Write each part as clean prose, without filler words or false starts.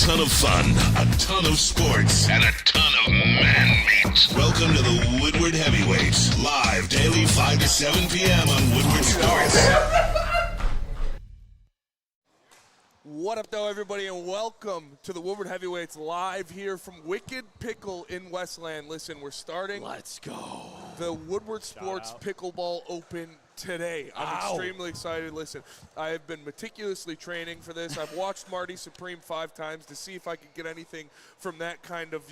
ton of fun, a ton of sports, and a ton of man-meat. Welcome to the Woodward Heavyweights, live daily 5 to 7 p.m. on Woodward Sports. What up, though, everybody, and welcome to the Woodward Heavyweights live here from Wicked Pickle in Westland. Listen, we're starting. Let's go. The Woodward Sports Pickleball Open today. I'm extremely excited. Listen, I have been meticulously training for this. I've watched Marty Supreme 5 times to see if I could get anything from that kind of,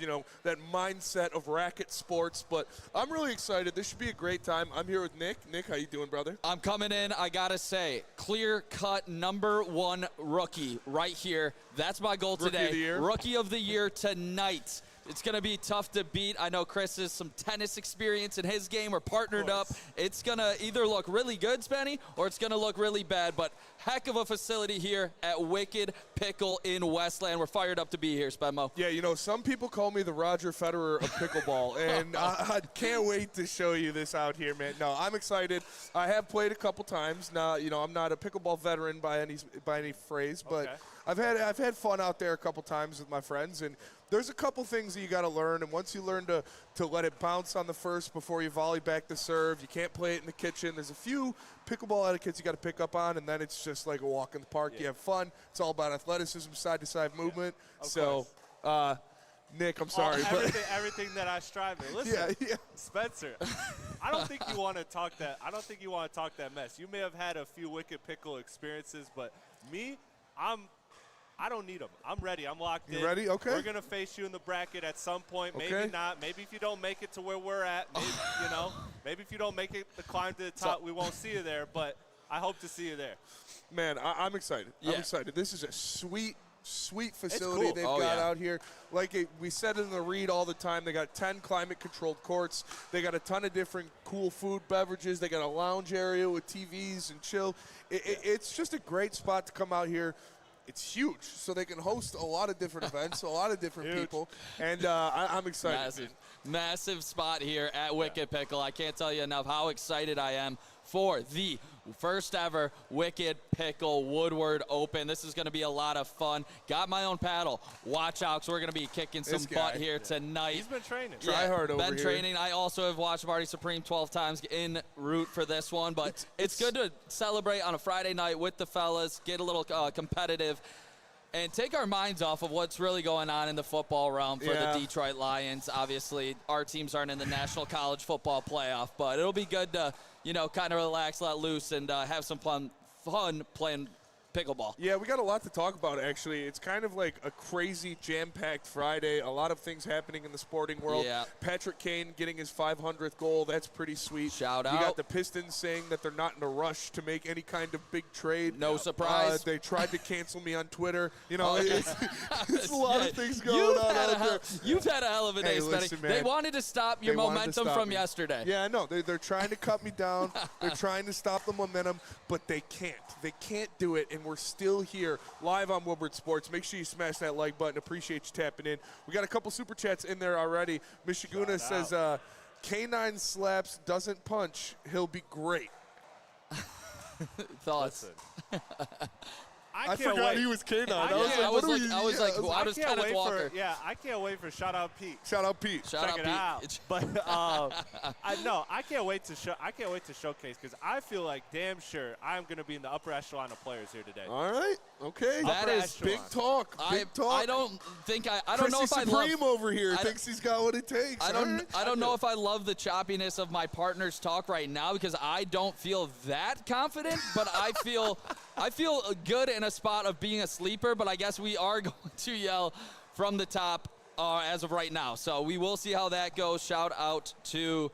that mindset of racket sports. But I'm really excited. This should be a great time. I'm here with Nick. Nick, how you doing, brother? I'm coming in, I gotta say, clear-cut #1 rookie right here. That's my goal today. Rookie of the year? Rookie of the year tonight. It's going to be tough to beat. I know Chris has some tennis experience in his game. We're partnered up. It's going to either look really good, Spenny, or it's going to look really bad. But heck of a facility here at Wicked Pickle in Westland. We're fired up to be here, Spenmo. Yeah, some people call me the Roger Federer of pickleball, and I can't wait to show you this out here, man. No, I'm excited. I have played a couple times. Now, I'm not a pickleball veteran by any phrase, but I've had fun out there a couple times with my friends, and there's a couple things that you got to learn, and once you learn to let it bounce on the first before you volley back the serve, you can't play it in the kitchen. There's a few pickleball etiquettes you got to pick up on, and then it's just like a walk in the park. Yeah. You have fun. It's all about athleticism, side-to-side movement. So, Nick, I'm sorry. Everything that I strive in. Listen, Spencer, I don't think you want to talk that. I don't think you want to talk that mess. You may have had a few Wicked Pickle experiences, but me, I don't need them. I'm ready. I'm locked in. You ready? Okay. We're going to face you in the bracket at some point. Maybe not. Maybe if you don't make it to where we're at, maybe, maybe if you don't make it the climb to the top, we won't see you there. But I hope to see you there. Man, I'm excited. Yeah. I'm excited. This is a sweet facility cool. they've got out here. Like we said in the read all the time, they got 10 climate-controlled courts. They got a ton of different cool food, beverages. They got a lounge area with TVs and chill. It's just a great spot to come out here. It's huge, so they can host a lot of different events, a lot of different people, and I'm excited. Massive spot here at Wicked Pickle. I can't tell you enough how excited I am for the first ever Wicked Pickle Woodward Open. This is going to be a lot of fun. Got my own paddle. Watch out, because we're going to be kicking some butt here tonight. He's been training. Try hard over here. Been training. I also have watched Marty Supreme 12 times en route for this one, but it's good to celebrate on a Friday night with the fellas, get a little competitive, and take our minds off of what's really going on in the football realm for the Detroit Lions. Obviously, our teams aren't in the National College Football Playoff, but it'll be good to, kind of relax, let loose, and have some fun playing pickleball. Yeah, we got a lot to talk about, actually. It's kind of like a crazy, jam-packed Friday. A lot of things happening in the sporting world. Yeah. Patrick Kane getting his 500th goal. That's pretty sweet. Shout out. You got the Pistons saying that they're not in a rush to make any kind of big trade. No surprise. They tried to cancel me on Twitter. It's a lot of things going on out there. You've had a hell of a day, listen, man. They wanted to stop your momentum from yesterday. Yeah, I know. They're trying to cut me down. They're trying to stop the momentum, but they can't. They can't do it, and we're still here live on Woodward Sports. Make sure you smash that like button. Appreciate you tapping in. We got a couple super chats in there already. Michiguna says, K9 slaps, doesn't punch. He'll be great. Thoughts? I forgot he was K9. I was Kenneth Walker. I can't wait for Shout Out Pete. Shout out Pete. Shout out Pete. But I can't wait to showcase, because I feel like damn sure I'm going to be in the upper echelon of players here today. All right. Okay. That is big talk. Big talk. I don't know if I love Supreme over here thinks he's got what it takes. I don't know if I love the choppiness of my partner's talk right now, because I don't feel that confident, but I feel good in a spot of being a sleeper, but I guess we are going to yell from the top as of right now. So we will see how that goes. Shout out to,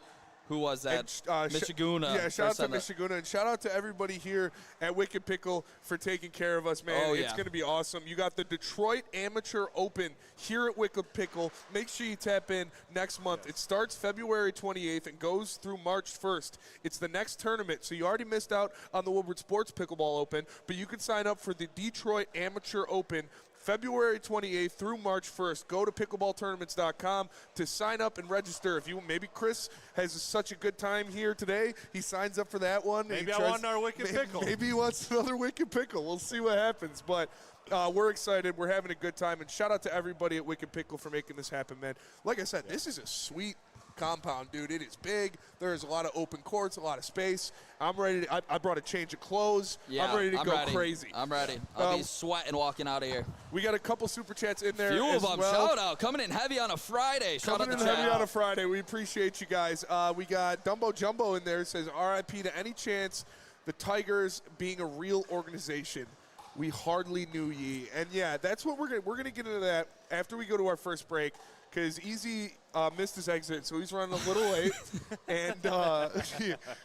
who was that? Michiguna. Yeah, shout out to Michiguna, and shout out to everybody here at Wicked Pickle for taking care of us, man. It's going to be awesome. You got the Detroit Amateur Open here at Wicked Pickle. Make sure you tap in next month. It starts February 28th and goes through March 1st. It's the next tournament, so you already missed out on the Woodward Sports Pickleball Open, but you can sign up for the Detroit Amateur Open February 28th through March 1st. Go to pickleballtournaments.com to sign up and register. If maybe Chris has such a good time here today, he signs up for that one. Maybe I want our Wicked Pickle. Maybe he wants another Wicked Pickle. We'll see what happens. But we're excited. We're having a good time. And shout out to everybody at Wicked Pickle for making this happen, man. Like I said, this is a sweet compound, dude. It is big. There's a lot of open courts, a lot of space. I'm ready. I brought a change of clothes. Yeah, I'm ready to go crazy. I'm ready. I'll be sweating walking out of here. We got a couple super chats in there. Few of them. Well. Shout out. Coming in heavy on a Friday. Shout out Coming to in heavy chat. on a Friday. We appreciate you guys. We got Dumbo Jumbo in there. It says, RIP to any chance the Tigers being a real organization. We hardly knew ye. And, yeah, that's what we're gonna get into that after we go to our first break, because Eazy missed his exit, so he's running a little late. And,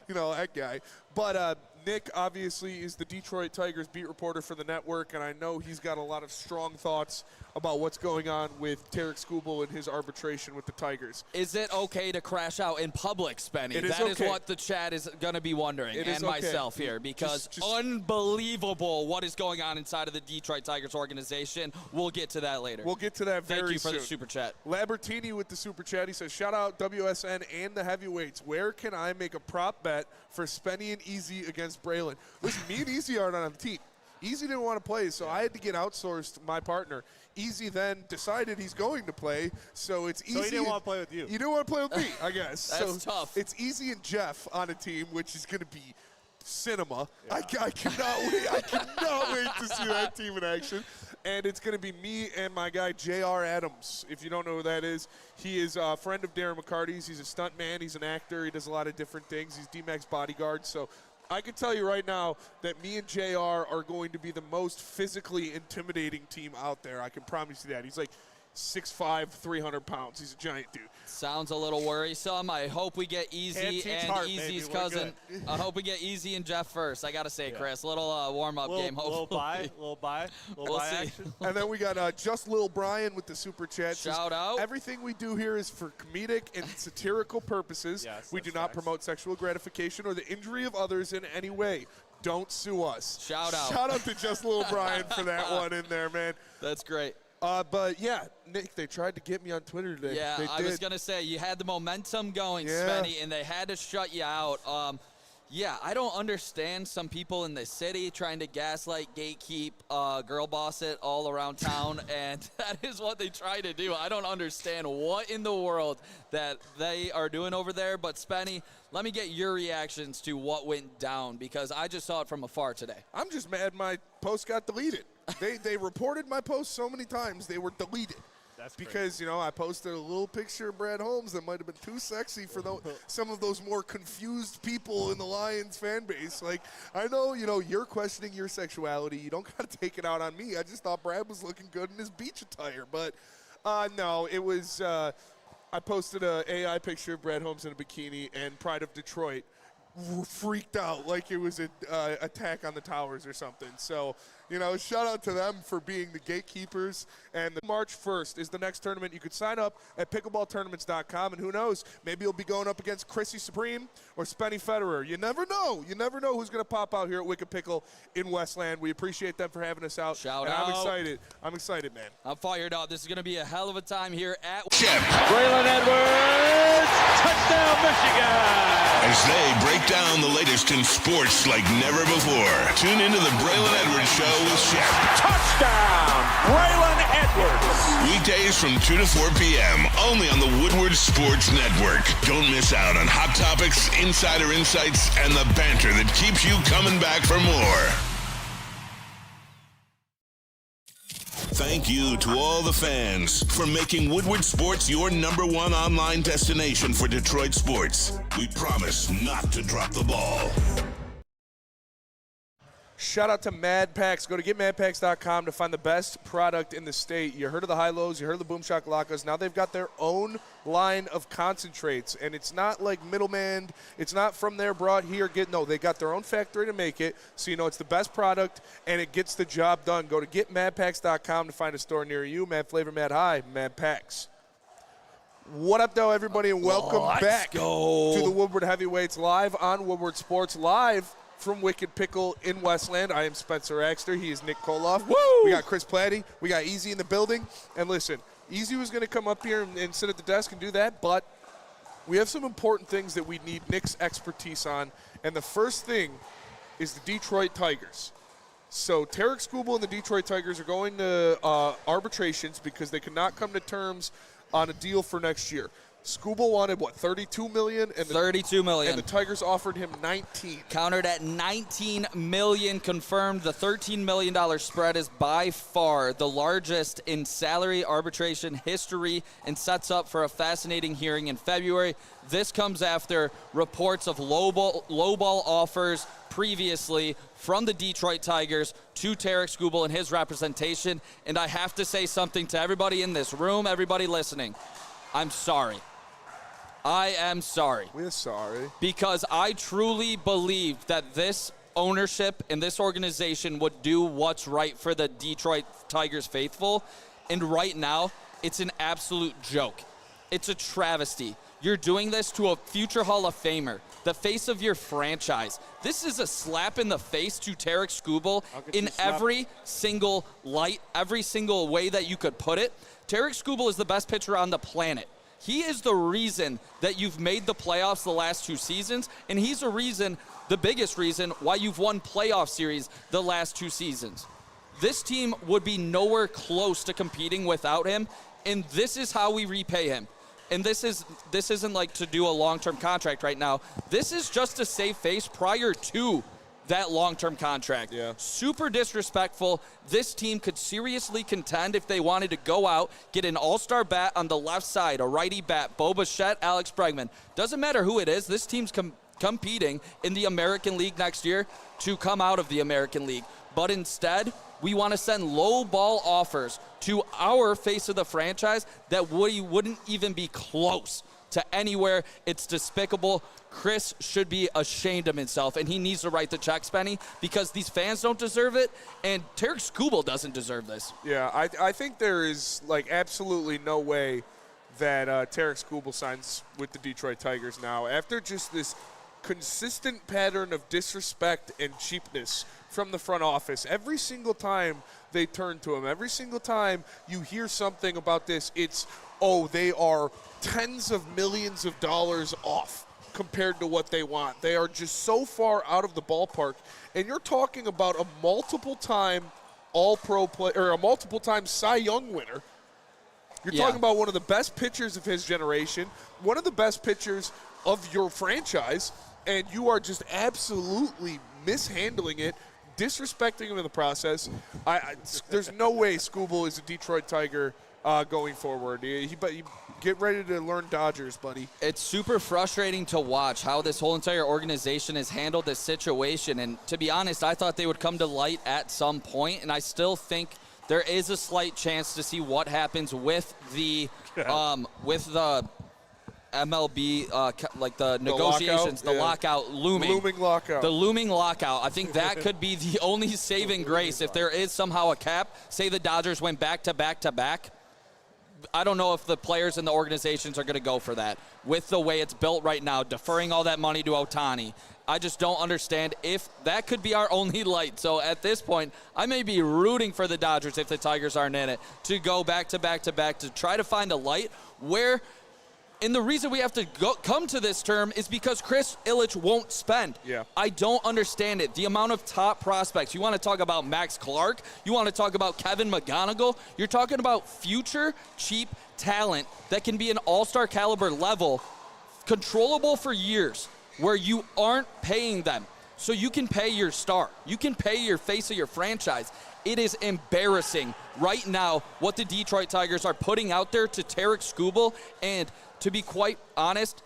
you know, that guy. But Nick, obviously, is the Detroit Tigers beat reporter for the network, and I know he's got a lot of strong thoughts about what's going on with Tarek Skubal and his arbitration with the Tigers. Is it okay to crash out in public, Spenny? It is That is okay. what the chat is going to be wondering, It and is okay. myself here, because Just unbelievable what is going on inside of the Detroit Tigers organization. We'll get to that later. We'll get to that very soon. Thank you for the super chat. Labertini with the super chat. He says, shout out WSN and the heavyweights. Where can I make a prop bet for Spenny and Eazy against Braylon? Listen, me and Eazy aren't on the team. Eazy didn't want to play, so I had to get outsourced my partner. Eazy then decided he's going to play, so it's Eazy. So he didn't want to play with you. You didn't want to play with me, I guess. That's tough. It's Eazy and Jeff on a team, which is going to be cinema. Yeah. I cannot wait. I cannot wait to see that team in action. And it's going to be me and my guy, J.R. Adams. If you don't know who that is, he is a friend of Darren McCarty's. He's a stunt man. He's an actor. He does a lot of different things. He's D-Mac's bodyguard. So I can tell you right now that me and JR are going to be the most physically intimidating team out there. I can promise you that. He's like 6'5", 300 pounds. He's a giant dude. Sounds a little worrisome. I hope we get Eazy and Eazy's cousin. I hope we get Eazy and Jeff first. I got to say, Chris, little warm-up game, hopefully. Little buy We'll see. action. And then we got just Lil Brian with the super chat. Shout out. Everything we do here is for comedic and satirical purposes. Yes, we do not promote sexual gratification or the injury of others in any way. Don't sue us. Shout out. Shout out to just Lil Brian for that one in there, man. That's great. But, yeah, Nick, they tried to get me on Twitter today. Yeah, they I did. was going to say, you had the momentum going, Yeah. Spenny, and they had to shut you out. Yeah, I don't understand some people in the city trying to gaslight, gatekeep, girl boss it all around town, and that is what they try to do. I don't understand what in the world that they are doing over there. But, Spenny, let me get your reactions to what went down, because I just saw it from afar today. I'm just mad my post got deleted. They reported my post so many times they were deleted. That's because, you know, I posted a little picture of Brad Holmes that might have been too sexy for some of those more confused people in the Lions fan base. Like, I know, you know, you're questioning your sexuality. You don't got to take it out on me. I just thought Brad was looking good in his beach attire. But, no, it was I posted an AI picture of Brad Holmes in a bikini, and Pride of Detroit freaked out like it was an attack on the towers or something. So, you know, shout out to them for being the gatekeepers. And March 1st is the next tournament. You could sign up at pickleballtournaments.com, and who knows, maybe you'll be going up against Chrissy Supreme or Spenny Federer. You never know. You never know who's going to pop out here at Wicked Pickle in Westland. We appreciate them for having us out. Shout and out. I'm excited. I'm excited, man. I'm fired up. This is going to be a hell of a time here at Shep. Braylon Edwards, touchdown Michigan! As they break down the latest in sports like never before. Tune into the Braylon Edwards Show with Shep. Touchdown, Braylon Edwards! Weekdays from 2 to 4 p.m. only on the Woodward Sports Network. Don't miss out on hot topics, insider insights, and the banter that keeps you coming back for more. Thank you to all the fans for making Woodward Sports your #1 online destination for Detroit sports. We promise not to drop the ball. Shout out to Mad Packs. Go to getmadpacks.com to find the best product in the state. You heard of the high-lows. You heard of the Boom Shakalakas. Now they've got their own line of concentrates, and it's not like middleman. It's not from there brought here. No, they got their own factory to make it, so you know it's the best product, and it gets the job done. Go to getmadpacks.com to find a store near you. Mad Flavor, Mad High, Mad Packs. What up, though, everybody, and welcome back to the Woodward Heavyweights live on Woodward Sports, live from Wicked Pickle in Westland. I am Spencer Raxter. He is Nick Koloff. Woo! We got Chris Platty. We got Eazy in the building. And listen, Eazy was going to come up here and sit at the desk and do that, but we have some important things that we need Nick's expertise on. And the first thing is the Detroit Tigers. So Tarek Skubal and the Detroit Tigers are going to arbitrations because they could not come to terms on a deal for next year. Skubal wanted, what, $32 million? And $32 million. And the Tigers offered him $19. Countered at $19 million, confirmed. The $13 million spread is by far the largest in salary arbitration history and sets up for a fascinating hearing in February. This comes after reports of lowball offers previously from the Detroit Tigers to Tarek Skubal and his representation. And I have to say something to everybody in this room, everybody listening. I'm sorry. I am sorry. We're sorry. Because I truly believe that this ownership and this organization would do what's right for the Detroit Tigers faithful. And right now, it's an absolute joke. It's a travesty. You're doing this to a future Hall of Famer, the face of your franchise. This is a slap in the face to Tarek Skubal in every single light, every single way that you could put it. Tarek Skubal is the best pitcher on the planet. He is the reason that you've made the playoffs the last 2 seasons, and he's the biggest reason why you've won playoff series the last 2 seasons. This team would be nowhere close to competing without him, and this is how we repay him. And this isn't like to do a long-term contract right now. This is just to save face prior to that long-term contract. Yeah. Super disrespectful. This team could seriously contend if they wanted to go out, get an all-star bat on the left side, a righty bat, Bo Bichette, Alex Bregman. Doesn't matter who it is. This team's competing in the American League next year to come out of the American League. But instead, we want to send low ball offers to our face of the franchise that we wouldn't even be close to anywhere. It's despicable. Chris should be ashamed of himself, and he needs to write the checks, Benny, because these fans don't deserve it, and Tarek Skubal doesn't deserve this. Yeah, I think there is, absolutely no way that Tarek Skubal signs with the Detroit Tigers now. After just this consistent pattern of disrespect and cheapness from the front office, every single time they turn to him, every single time you hear something about this, it's, they are tens of millions of dollars off compared to what they want. They are just so far out of the ballpark. And you're talking about a multiple-time All-Pro player, or a multiple-time Cy Young winner. You're talking about one of the best pitchers of his generation, one of the best pitchers of your franchise, and you are just absolutely mishandling it, disrespecting him in the process. There's no way Skubal is a Detroit Tiger going forward. But get ready to learn Dodgers, buddy. It's super frustrating to watch how this whole entire organization has handled this situation. And to be honest, I thought they would come to light at some point, and I still think there is a slight chance to see what happens with the MLB, the negotiations, lockout looming. Looming lockout. The looming lockout. I think that could be the only saving grace. If there is somehow a cap, say the Dodgers went back to back to back, I don't know if the players and the organizations are going to go for that. With the way it's built right now, deferring all that money to Ohtani, I just don't understand if that could be our only light. So at this point, I may be rooting for the Dodgers if the Tigers aren't in it to go back to back to back to try to find a light where. And the reason we have to come to this term is because Chris Ilitch won't spend. Yeah. I don't understand it. The amount of top prospects. You want to talk about Max Clark. You want to talk about Kevin McGonigal. You're talking about future cheap talent that can be an all-star caliber level, controllable for years, where you aren't paying them. So you can pay your star. You can pay your face of your franchise. It is embarrassing right now what the Detroit Tigers are putting out there to Tarek Skubal, and to be quite honest,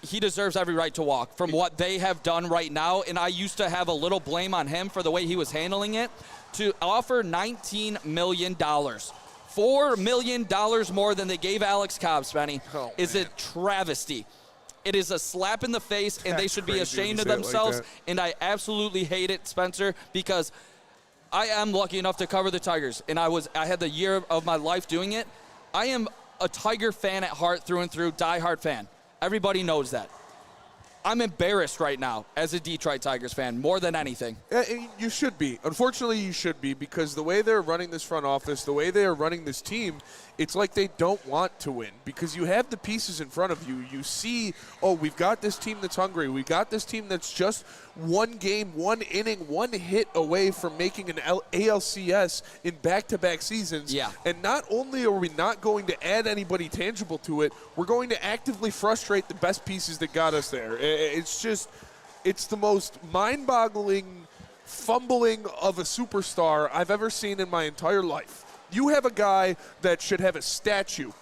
he deserves every right to walk from what they have done right now, and I used to have a little blame on him for the way he was handling it. To offer $19 million, $4 million more than they gave Alex Cobb, Spenny, is a travesty. It is a slap in the face, and they should be ashamed of themselves, and I absolutely hate it, Spencer, because I am lucky enough to cover the Tigers, and I had the year of my life doing it. I am a Tiger fan at heart through and through, diehard fan. Everybody knows that. I'm embarrassed right now as a Detroit Tigers fan more than anything. You should be. Unfortunately, you should be, because the way they're running this front office, the way they are running this team, it's like they don't want to win, because you have the pieces in front of you. You see, oh, we've got this team that's hungry. We've got this team that's just one game, one inning, one hit away from making an ALCS in back-to-back seasons. Yeah. And not only are we not going to add anybody tangible to it, we're going to actively frustrate the best pieces that got us there. It's the most mind-boggling fumbling of a superstar I've ever seen in my entire life. You have a guy that should have a statue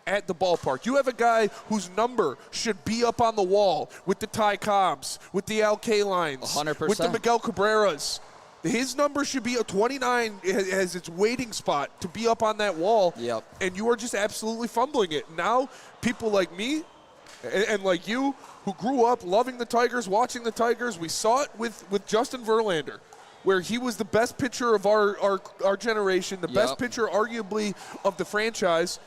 at the ballpark. You have a guy whose number should be up on the wall with the Ty Cobbs, with the Al Kalines, 100%. with the Miguel Cabreras. His number should be a 29 as its waiting spot to be up on that wall. Yep. And you are just absolutely fumbling it. Now, people like me and like you, who grew up loving the Tigers, watching the Tigers, we saw it with Justin Verlander, where he was the best pitcher of our generation, the best pitcher arguably of the franchise,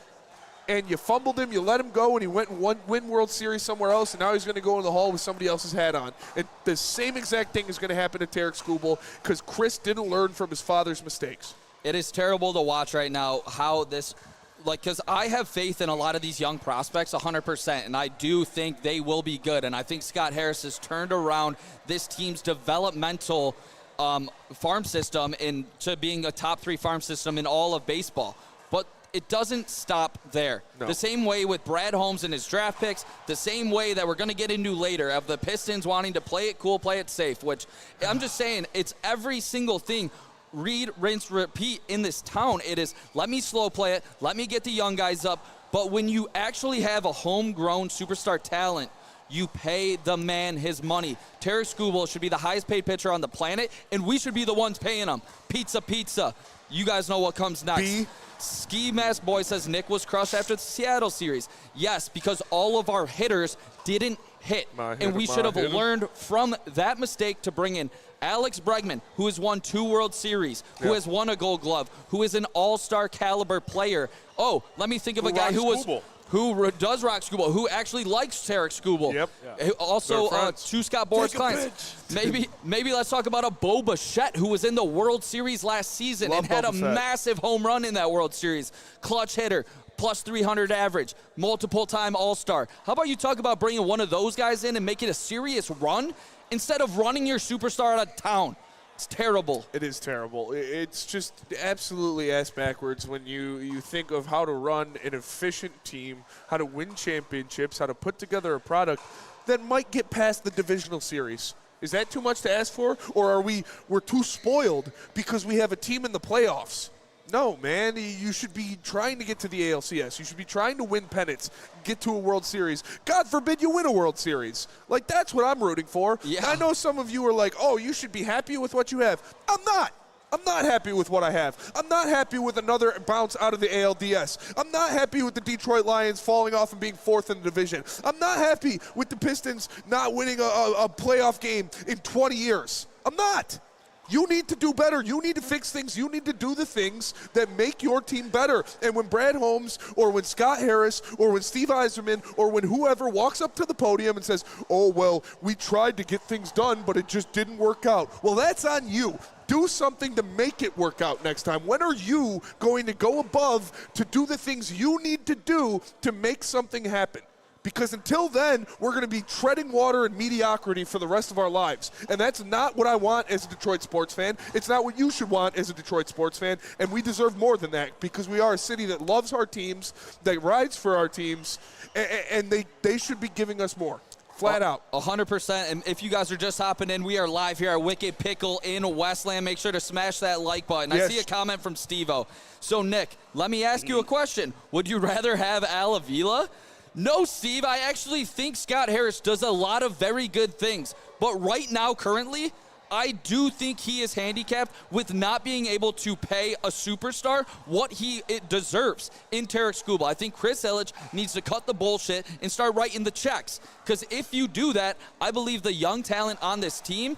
and you fumbled him, you let him go, and he went and win World Series somewhere else, and now he's going to go in the hall with somebody else's hat on. And the same exact thing is going to happen to Tarek Skubal, because Chris didn't learn from his father's mistakes. It is terrible to watch right now how this – because I have faith in a lot of these young prospects 100%, and I do think they will be good. And I think Scott Harris has turned around this team's developmental farm system into being a top 3 farm system in all of baseball. But it doesn't stop there. No. The same way with Brad Holmes and his draft picks, the same way that we're going to get into later of the Pistons wanting to play it cool, play it safe, which I'm just saying it's every single thing. Read, rinse, repeat in this town. It is, let me slow play it, let me get the young guys up. But when you actually have a homegrown superstar talent, you pay the man his money. Tarek Skubal should be the highest paid pitcher on the planet, and we should be the ones paying him. Pizza. You guys know what comes next. Ski Mask Boy says Nick was crushed after the Seattle series. Yes, because all of our hitters didn't hit. And we should have learned from that mistake to bring in Alex Bregman, who has won 2 World Series, who has won a Gold Glove, who is an all-star caliber player. Oh, let me think of a guy who does rock Skubal, who actually likes Tarek Skubal. Yep. Yeah. Also, to Scott Boras clients. Maybe let's talk about a Bo Bichette, who was in the World Series last season and had a massive home run in that World Series. Clutch hitter, plus 300 average, multiple-time All-Star. How about you talk about bringing one of those guys in and make it a serious run instead of running your superstar out of town? It's terrible. It is terrible. It's just absolutely ass backwards when you think of how to run an efficient team, how to win championships, how to put together a product that might get past the divisional series. Is that too much to ask for? Or are we're too spoiled because we have a team in the playoffs? No, man. You should be trying to get to the ALCS. You should be trying to win pennants, get to a World Series. God forbid you win a World Series. Like, that's what I'm rooting for. Yeah. I know some of you are like, oh, you should be happy with what you have. I'm not. I'm not happy with what I have. I'm not happy with another bounce out of the ALDS. I'm not happy with the Detroit Lions falling off and being 4th in the division. I'm not happy with the Pistons not winning a playoff game in 20 years. I'm not. You need to do better. You need to fix things. You need to do the things that make your team better. And when Brad Holmes or when Scott Harris or when Steve Yzerman or when whoever walks up to the podium and says, oh, well, we tried to get things done, but it just didn't work out. Well, that's on you. Do something to make it work out next time. When are you going to go above to do the things you need to do to make something happen? Because until then, we're going to be treading water in mediocrity for the rest of our lives. And that's not what I want as a Detroit sports fan. It's not what you should want as a Detroit sports fan. And we deserve more than that because we are a city that loves our teams, that rides for our teams, and they should be giving us more. Flat out. 100%. And if you guys are just hopping in, we are live here at Wicked Pickle in Westland. Make sure to smash that like button. Yes. I see a comment from Steve-O. So, Nick, let me ask you a question. Would you rather have Al Avila? No, Steve, I actually think Scott Harris does a lot of very good things. But right now, currently, I do think he is handicapped with not being able to pay a superstar what it deserves in Tarek Skubal. I think Chris Ilitch needs to cut the bullshit and start writing the checks. Because if you do that, I believe the young talent on this team,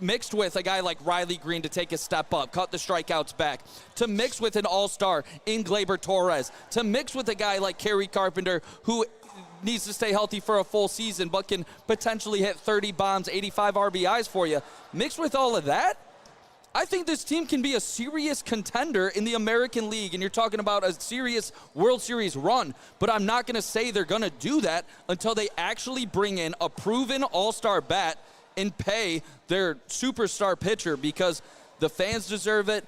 mixed with a guy like Riley Green to take a step up, cut the strikeouts back, to mix with an all-star in Gleyber Torres, to mix with a guy like Kerry Carpenter, who needs to stay healthy for a full season, but can potentially hit 30 bombs, 85 RBIs for you. Mixed with all of that, I think this team can be a serious contender in the American League, and you're talking about a serious World Series run, but I'm not going to say they're going to do that until they actually bring in a proven all-star bat and pay their superstar pitcher, because the fans deserve it.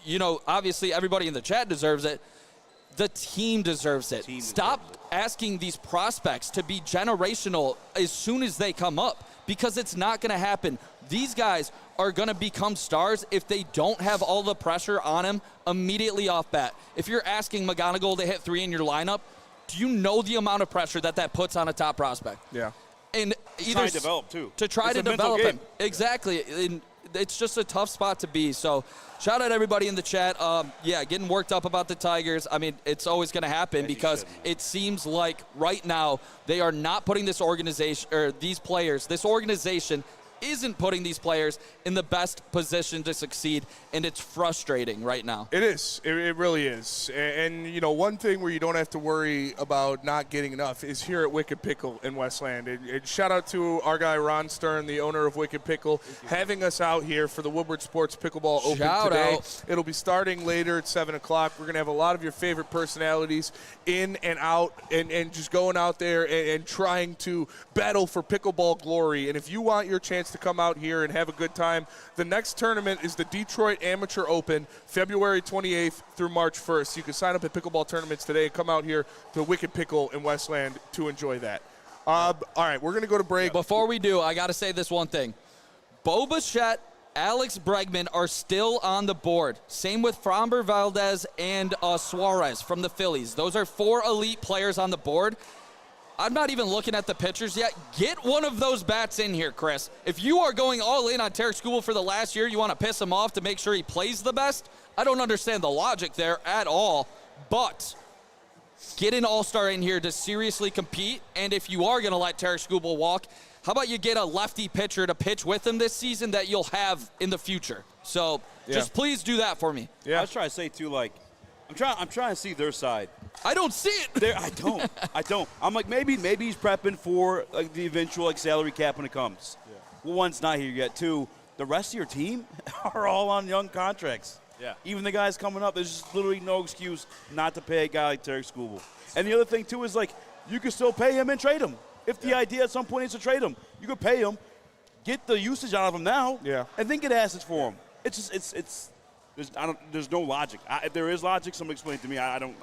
You know, obviously everybody in the chat deserves it. The team deserves it. Stop asking these prospects to be generational as soon as they come up, because it's not going to happen. These guys are going to become stars if they don't have all the pressure on them immediately off bat. If you're asking McGonigal to hit 3 in your lineup, do you know the amount of pressure that puts on a top prospect? Yeah. And try to develop, too. To try to develop him. Exactly. And it's just a tough spot to be. So shout out everybody in the chat. Yeah, getting worked up about the Tigers. I mean, it's always going to happen because it seems like right now they are not putting this organization, or these players, this organization isn't putting these players in the best position to succeed, and it's frustrating right now. It is. It really is. And, you know, one thing where you don't have to worry about not getting enough is here at Wicked Pickle in Westland. And shout out to our guy Ron Stern, the owner of Wicked Pickle, having us out here for the Woodward Sports Pickleball Open today. It'll be starting later at 7 o'clock. We're going to have a lot of your favorite personalities in and out and just going out there and trying to battle for pickleball glory. And if you want your chance to come out here and have a good time, the next tournament is the Detroit Amateur Open, February 28th through March 1st. You can sign up at pickleball tournaments today and come out here to Wicked Pickle in Westland to enjoy that. All right, we're going to go to break. Before we do, I got to say this one thing. Bo Bichette, Alex Bregman are still on the board. Same with Framber Valdez and Suarez from the Phillies. Those are 4 elite players on the board. I'm not even looking at the pitchers yet. Get one of those bats in here, Chris. If you are going all in on Tarek Skubal for the last year, you want to piss him off to make sure he plays the best, I don't understand the logic there at all. But get an all-star in here to seriously compete, and if you are going to let Tarek Skubal walk, how about you get a lefty pitcher to pitch with him this season that you'll have in the future? So just please do that for me. Yeah. I was trying to say, too, like, I'm trying to see their side. I don't see it. I don't. I'm like, maybe he's prepping for like the eventual like salary cap when it comes. Yeah. Well, one's not here yet. 2, the rest of your team are all on young contracts. Yeah. Even the guys coming up, there's just literally no excuse not to pay a guy like Tarek Skubal. And the other thing too is like you can still pay him and trade him. If the idea at some point is to trade him, you could pay him, get the usage out of him now, and then get assets for him. It's just There's no logic. If there is logic, someone explain it to me. I don't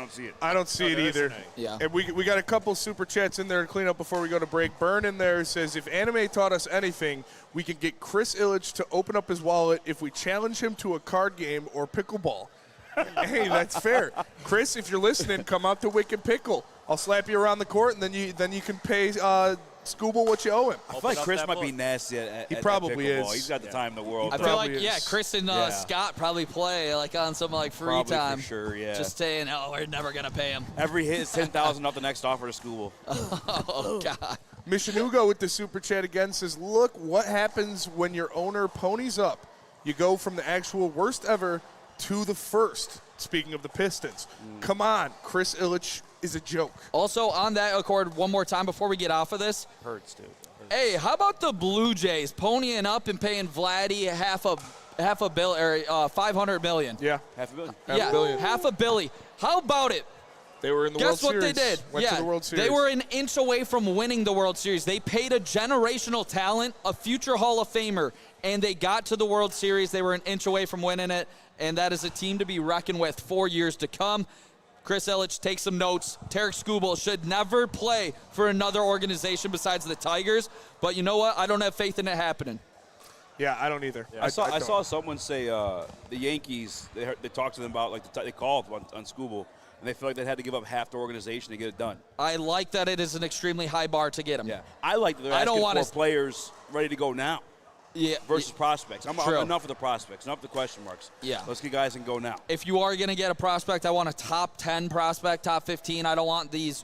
see it. I don't see it either. Yeah. And we got a couple super chats in there to clean up before we go to break. Burn in there says, if anime taught us anything, we can get Chris Illich to open up his wallet if we challenge him to a card game or pickleball. Hey, that's fair. Chris, if you're listening, come out to Wicked Pickle. I'll slap you around the court, and then you can pay Skubal what you owe him. I feel like Chris might be nasty at He probably pickleball. is. He's got the time in the world. I feel like, Chris and Scott probably play like on some like free probably time. For sure, yeah. Just saying, we're never going to pay him. Every hit is $10,000 off the next offer to Skubal. Oh, God. Mishanugo with the super chat again says, look what happens when your owner ponies up. You go from the actual worst ever to the first, speaking of the Pistons. Come on, Chris Illich is a joke. Also, on that accord, one more time before we get off of this. Hurts, dude. Hey, how about the Blue Jays ponying up and paying Vladdy half a bill or $500 million? Yeah, $500 million. $500 million. Half a billy. How about it? They were in the World Guess what Series. they did? Went to the World Series. They were an inch away from winning the World Series. They paid a generational talent, a future Hall of Famer, and they got to the World Series. They were an inch away from winning it, and that is a team to be reckoned with for years to come. Chris Illich, take some notes. Tarek Skubal should never play for another organization besides the Tigers, but you know what? I don't have faith in it happening. Yeah, I don't either. Yeah. I saw someone say the Yankees, they talked to them about, like, they called on Skubal, and they feel like they had to give up half the organization to get it done. I like that it is an extremely high bar to get him. Yeah, I like that they're asking for players ready to go now. Yeah. Versus prospects. I'm enough of the prospects, enough of the question marks. Yeah. Let's get guys and go now. If you are going to get a prospect, I want a top 10 prospect, top 15. I don't want these.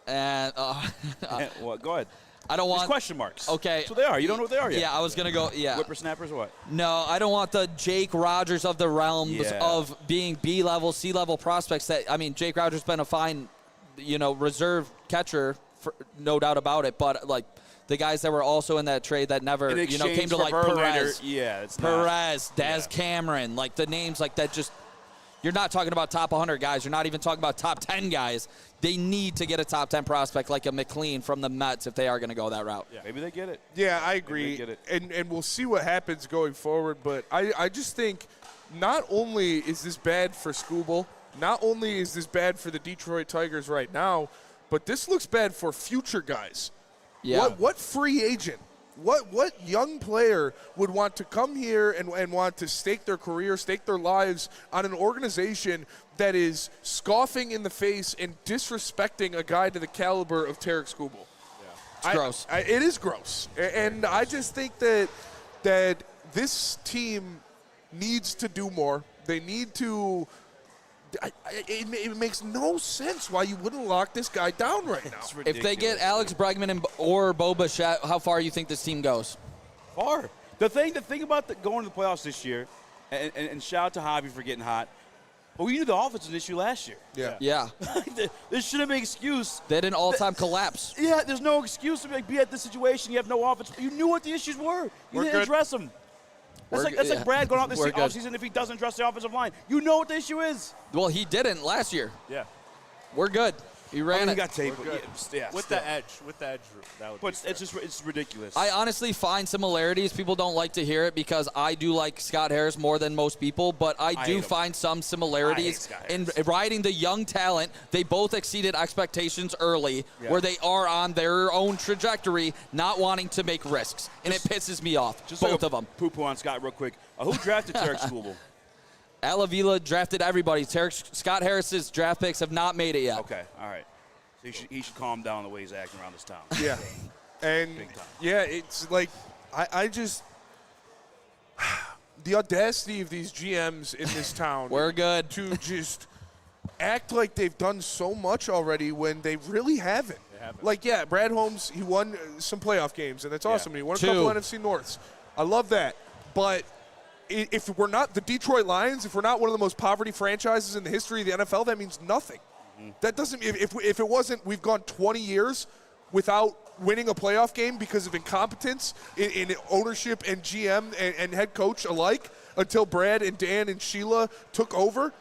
And well, go ahead. I don't want these question marks. Okay. So they are. You don't know what they are yet. Yeah, I was going to go. Yeah. Whippersnappers or what? No, I don't want the Jake Rogers of the realms of being B-level, C-level prospects. That, I mean, Jake Rogers has been a fine reserve catcher, no doubt about it. But like the guys that were also in that trade that never, came to like Perez, Daz Cameron, like the names like that. Just you're not talking about top 100 guys. You're not even talking about top 10 guys. They need to get a top 10 prospect like a McLean from the Mets if they are going to go that route. Yeah. Maybe they get it. Yeah, I agree. Get it. And we'll see what happens going forward. But I just think not only is this bad for Skubal, not only is this bad for the Detroit Tigers right now, but this looks bad for future guys. Yeah. What free agent, what young player would want to come here and want to stake their career, stake their lives on an organization that is scoffing in the face and disrespecting a guy to the caliber of Tarek Skubal? It's gross. It is gross. And I just think that this team needs to do more. They need to it makes no sense why you wouldn't lock this guy down right now. If they get Alex Bregman or Bo Bichette, how far do you think this team goes? Far. The thing about going to the playoffs this year, and shout out to Javi for getting hot, but we knew the offense was an issue last year. Yeah. There shouldn't be an excuse. They had an all-time collapse. Yeah, there's no excuse to be at this situation. You have no offense. You knew what the issues were. You didn't address them. That's like Brad going out this offseason if he doesn't address the offensive line. You know what the issue is. Well, he didn't last year. Yeah. We're good. He ran it. He got tape. With the edge. That would but it's ridiculous. I honestly find similarities. People don't like to hear it because I do like Scott Harris more than most people, but I do find some similarities in riding the young talent. They both exceeded expectations early where they are on their own trajectory, not wanting to make risks. And it pisses me off, both of them. Poo-poo on Scott real quick. Who drafted Tarek Skubal? Al Avila drafted everybody. Scott Harris's draft picks have not made it yet. Okay, all right. So he should calm down the way he's acting around this town. Yeah. And, it's like I just – the audacity of these GMs in this town. We're good. To just act like they've done so much already when they really haven't. Like, Brad Holmes, he won some playoff games, and that's awesome. He won a couple NFC Norths. I love that. But – if we're not the Detroit Lions, if we're not one of the most poverty franchises in the history of the NFL, that means nothing. That doesn't. If it wasn't, we've gone 20 years without winning a playoff game because of incompetence in ownership and GM and head coach alike until Brad and Dan and Sheila took over.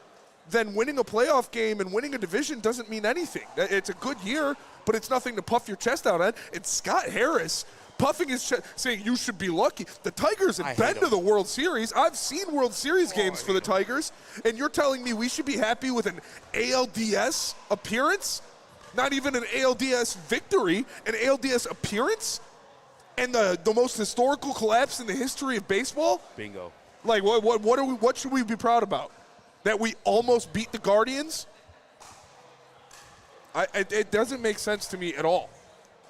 Then winning a playoff game and winning a division doesn't mean anything. It's a good year, but it's nothing to puff your chest out on. And Scott Harris puffing his chest, saying you should be lucky. The Tigers have been to the World Series. I've seen World Series games for the Tigers, and you're telling me we should be happy with an ALDS appearance? Not even an ALDS victory, an ALDS appearance? And the most historical collapse in the history of baseball? Bingo. Like, what should we be proud about? That we almost beat the Guardians? It doesn't make sense to me at all.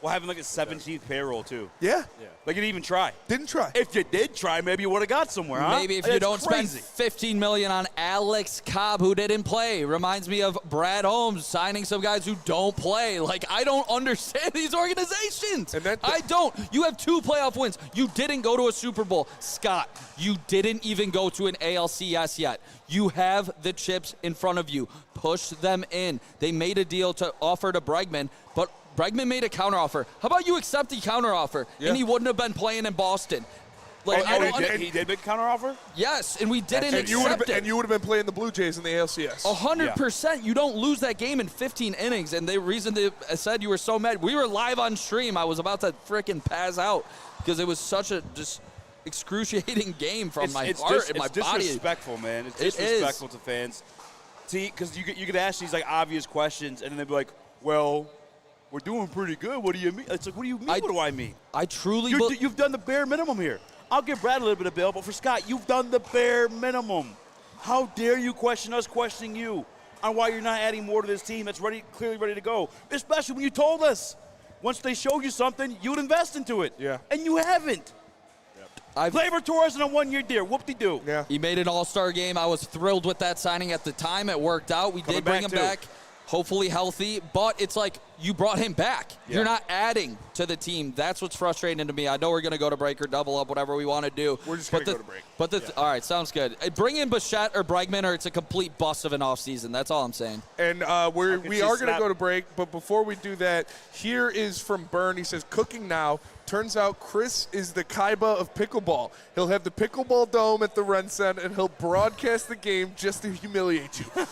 Well, having like a 17th payroll, too. Yeah. Like, you didn't even try. Didn't try. If you did try, maybe you would have got somewhere, huh? Maybe if you don't spend $15 million on Alex Cobb, who didn't play. Reminds me of Brad Holmes signing some guys who don't play. Like, I don't understand these organizations. I don't. You have 2 playoff wins. You didn't go to a Super Bowl. Scott, you didn't even go to an ALCS yet. You have the chips in front of you. Push them in. They made a deal to offer to Bregman, but Bregman made a counteroffer. How about you accept the counteroffer? Yeah. And he wouldn't have been playing in Boston. Like, he did make a counteroffer? Yes, and we didn't accept it. And you would have been playing the Blue Jays in the ALCS. 100%. You don't lose that game in 15 innings. And the reason they said you were so mad, we were live on stream. I was about to freaking pass out because it was such a just excruciating game from my heart and my body. It's disrespectful, man. It's disrespectful to fans. See, because you could ask these like obvious questions, and then they'd be like, well, we're doing pretty good. What do you mean? It's like, what do you mean? What do I mean? I truly you've done the bare minimum here. I'll give Brad a little bit of bail, but for Scott, you've done the bare minimum. How dare you question us questioning you on why you're not adding more to this team that's clearly ready to go, especially when you told us once they show you something, you would invest into it. Yeah. And you haven't. Gleyber Torres in a 1-year deal. Whoop-de-doo. Yeah. He made an all-star game. I was thrilled with that signing at the time. It worked out. We did bring him back, hopefully healthy. But it's like you brought him back. Yeah. You're not adding to the team. That's what's frustrating to me. I know we're going to go to break or double up, whatever we want to do. We're just going to go to break. All right, sounds good. Bring in Bichette or Bregman, or it's a complete bust of an offseason. That's all I'm saying. And we are going to go to break, but before we do that, here is from Byrne. He says, cooking now. Turns out Chris is the Kaiba of pickleball. He'll have the pickleball dome at the Rensen, and he'll broadcast the game just to humiliate you.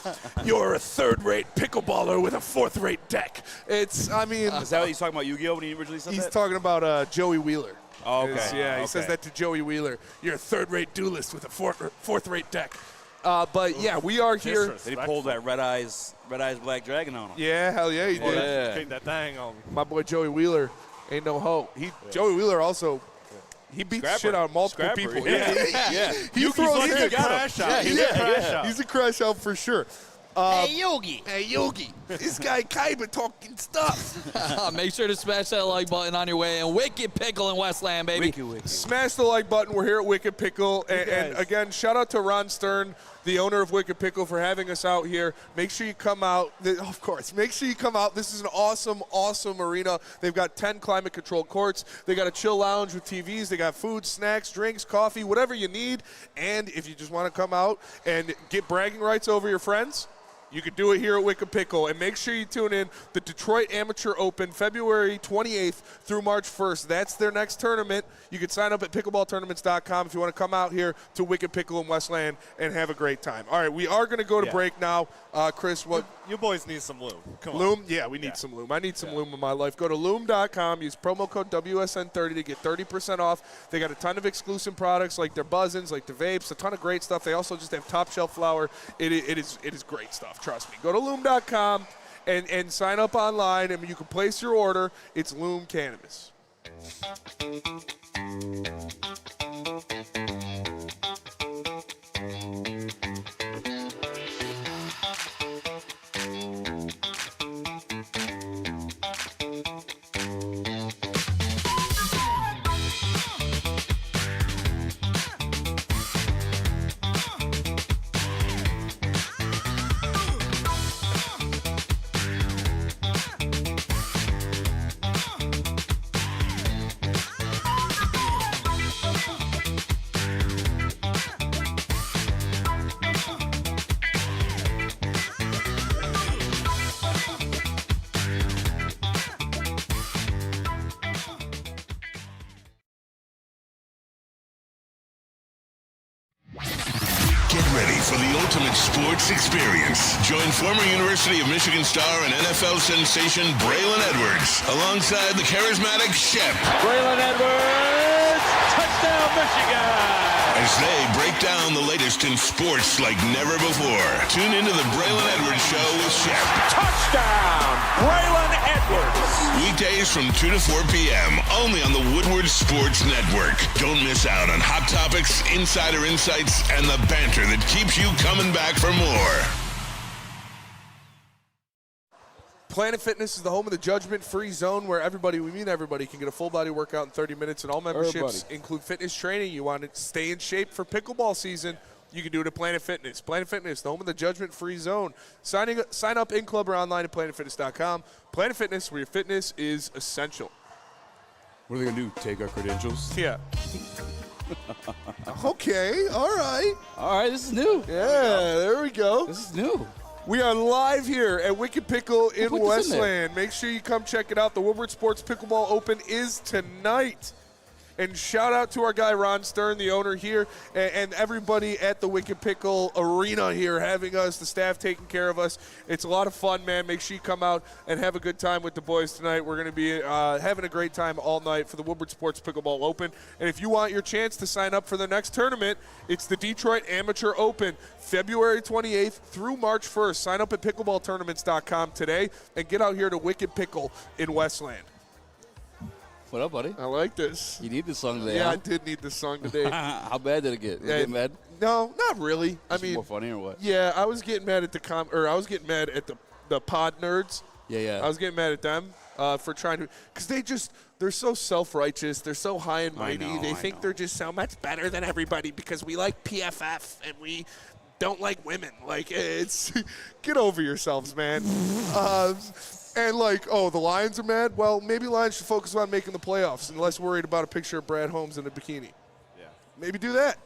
You're a third-rate pickleballer with a fourth-rate deck. Is that what he's talking about Yu-Gi-Oh when he originally said he's that? talking about Joey Wheeler. Oh, okay. He says that to Joey Wheeler. You're a third-rate duelist with a fourth-rate deck. But yeah, we are here. Did he pull that Red Eyes Black Dragon on him? Yeah, hell yeah, he did. Yeah. Kick that thing on me. My boy Joey Wheeler ain't no hope. Joey Wheeler also, he beats the shit out of multiple people. Yeah. He throws He's in a crash out. He's a crash out. He's a crash out for sure. Hey, Yogi. Hey, Yogi. This guy Kaiba talking stuff. Make sure to smash that like button on your way. And Wicked Pickle in Westland, baby. Wicked. Smash the like button. We're here at Wicked Pickle. And again, shout out to Ron Stern, the owner of Wicked Pickle, for having us out here. Make sure you come out. Of course, make sure you come out. This is an awesome, awesome arena. They've got 10 climate-controlled courts. They got a chill lounge with TVs. They got food, snacks, drinks, coffee, whatever you need. And if you just want to come out and get bragging rights over your friends, you can do it here at Wicked Pickle. And make sure you tune in the Detroit Amateur Open, February 28th through March 1st. That's their next tournament. You can sign up at pickleballtournaments.com if you want to come out here to Wicked Pickle in Westland and have a great time. All right, we are going to go to break now. Chris, what? You boys need some lube. Come on. Loom? Yeah, we need some Loom. I need some Loom in my life. Go to Loom.com. Use promo code WSN30 to get 30% off. They got a ton of exclusive products like their buzzins, like their vapes, a ton of great stuff. They also just have top shelf flour. It is great stuff. Trust me. Go to Loom.com and sign up online, and you can place your order. It's Loom Cannabis. Get ready for the ultimate sports experience. Join former University of Michigan star and NFL sensation Braylon Edwards alongside the charismatic Shep Braylon Edwards, touchdown Michigan! as they break down the latest in sports like never before. Tune into the Braylon Edwards Show with Shep. Touchdown, Braylon Edwards! Weekdays from 2 to 4 p.m. only on the Woodward Sports Network. Don't miss out on hot topics, insider insights, and the banter that keeps you coming back for more. Planet Fitness is the home of the judgment-free zone where everybody can get a full-body workout in 30 minutes, and all memberships include fitness training. You want to stay in shape for pickleball season, you can do it at Planet Fitness. Planet Fitness, the home of the judgment-free zone. Sign up in club or online at planetfitness.com. Planet Fitness, where your fitness is essential. What are they going to do, take our credentials? Yeah. Okay, all right. All right, this is new. Yeah, there we go. This is new. We are live here at Wicked Pickle in put this in there? Westland. Make sure you come check it out. The Woodward Sports Pickleball Open is tonight. And shout out to our guy Ron Stern, the owner here, and everybody at the Wicked Pickle Arena here having us, the staff taking care of us. It's a lot of fun, man. Make sure you come out and have a good time with the boys tonight. We're going to be having a great time all night for the Woodward Sports Pickleball Open. And if you want your chance to sign up for the next tournament, it's the Detroit Amateur Open, February 28th through March 1st. Sign up at pickleballtournaments.com today and get out here to Wicked Pickle in Westland. What up, buddy? I like this. You need this song today, Yeah, huh? I did need this song today. How bad did it get? Did you get mad? No, not really. I mean, more funny or what? Yeah, I was getting mad at I was getting mad at the pod nerds. Yeah. I was getting mad at them for trying to, because they're so self-righteous. They're so high and mighty. They think they're just so much better than everybody because we like PFF and we don't like women. Like, it's, get over yourselves, man. And like, oh, the Lions are mad? Well, maybe Lions should focus on making the playoffs and less worried about a picture of Brad Holmes in a bikini. Yeah. Maybe do that.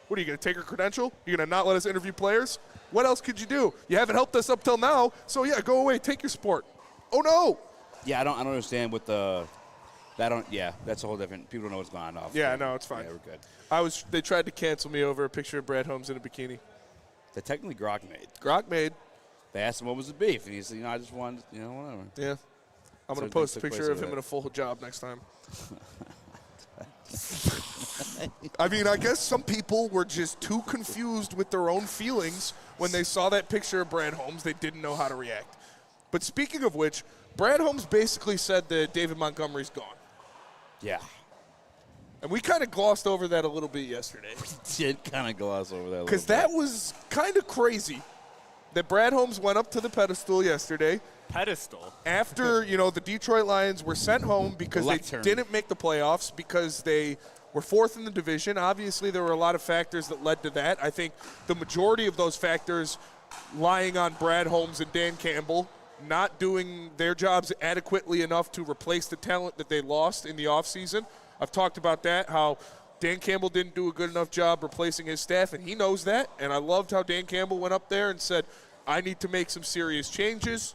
What, are you going to take her credential? You're going to not let us interview players? What else could you do? You haven't helped us up till now, so yeah, go away. Take your sport. Oh, no. Yeah, I don't understand what that's a whole different. People don't know what's going on. Yeah, no, it's fine. Yeah, we're good. They tried to cancel me over a picture of Brad Holmes in a bikini. That technically Grok made. Grok made. They asked him what was the beef, and he said, I just wanted, whatever. Yeah. I'm going to post a picture of him in a full job next time. I mean, I guess some people were just too confused with their own feelings when they saw that picture of Brad Holmes. They didn't know how to react. But speaking of which, Brad Holmes basically said that David Montgomery's gone. Yeah. And we kind of glossed over that a little bit yesterday. We did kind of gloss over that a little bit. Because that was kind of crazy that Brad Holmes went up to the pedestal yesterday. Pedestal? After, the Detroit Lions were sent home because they didn't make the playoffs because they were fourth in the division. Obviously, there were a lot of factors that led to that. I think the majority of those factors lying on Brad Holmes and Dan Campbell not doing their jobs adequately enough to replace the talent that they lost in the offseason. I've talked about that, how Dan Campbell didn't do a good enough job replacing his staff, and he knows that. And I loved how Dan Campbell went up there and said, I need to make some serious changes.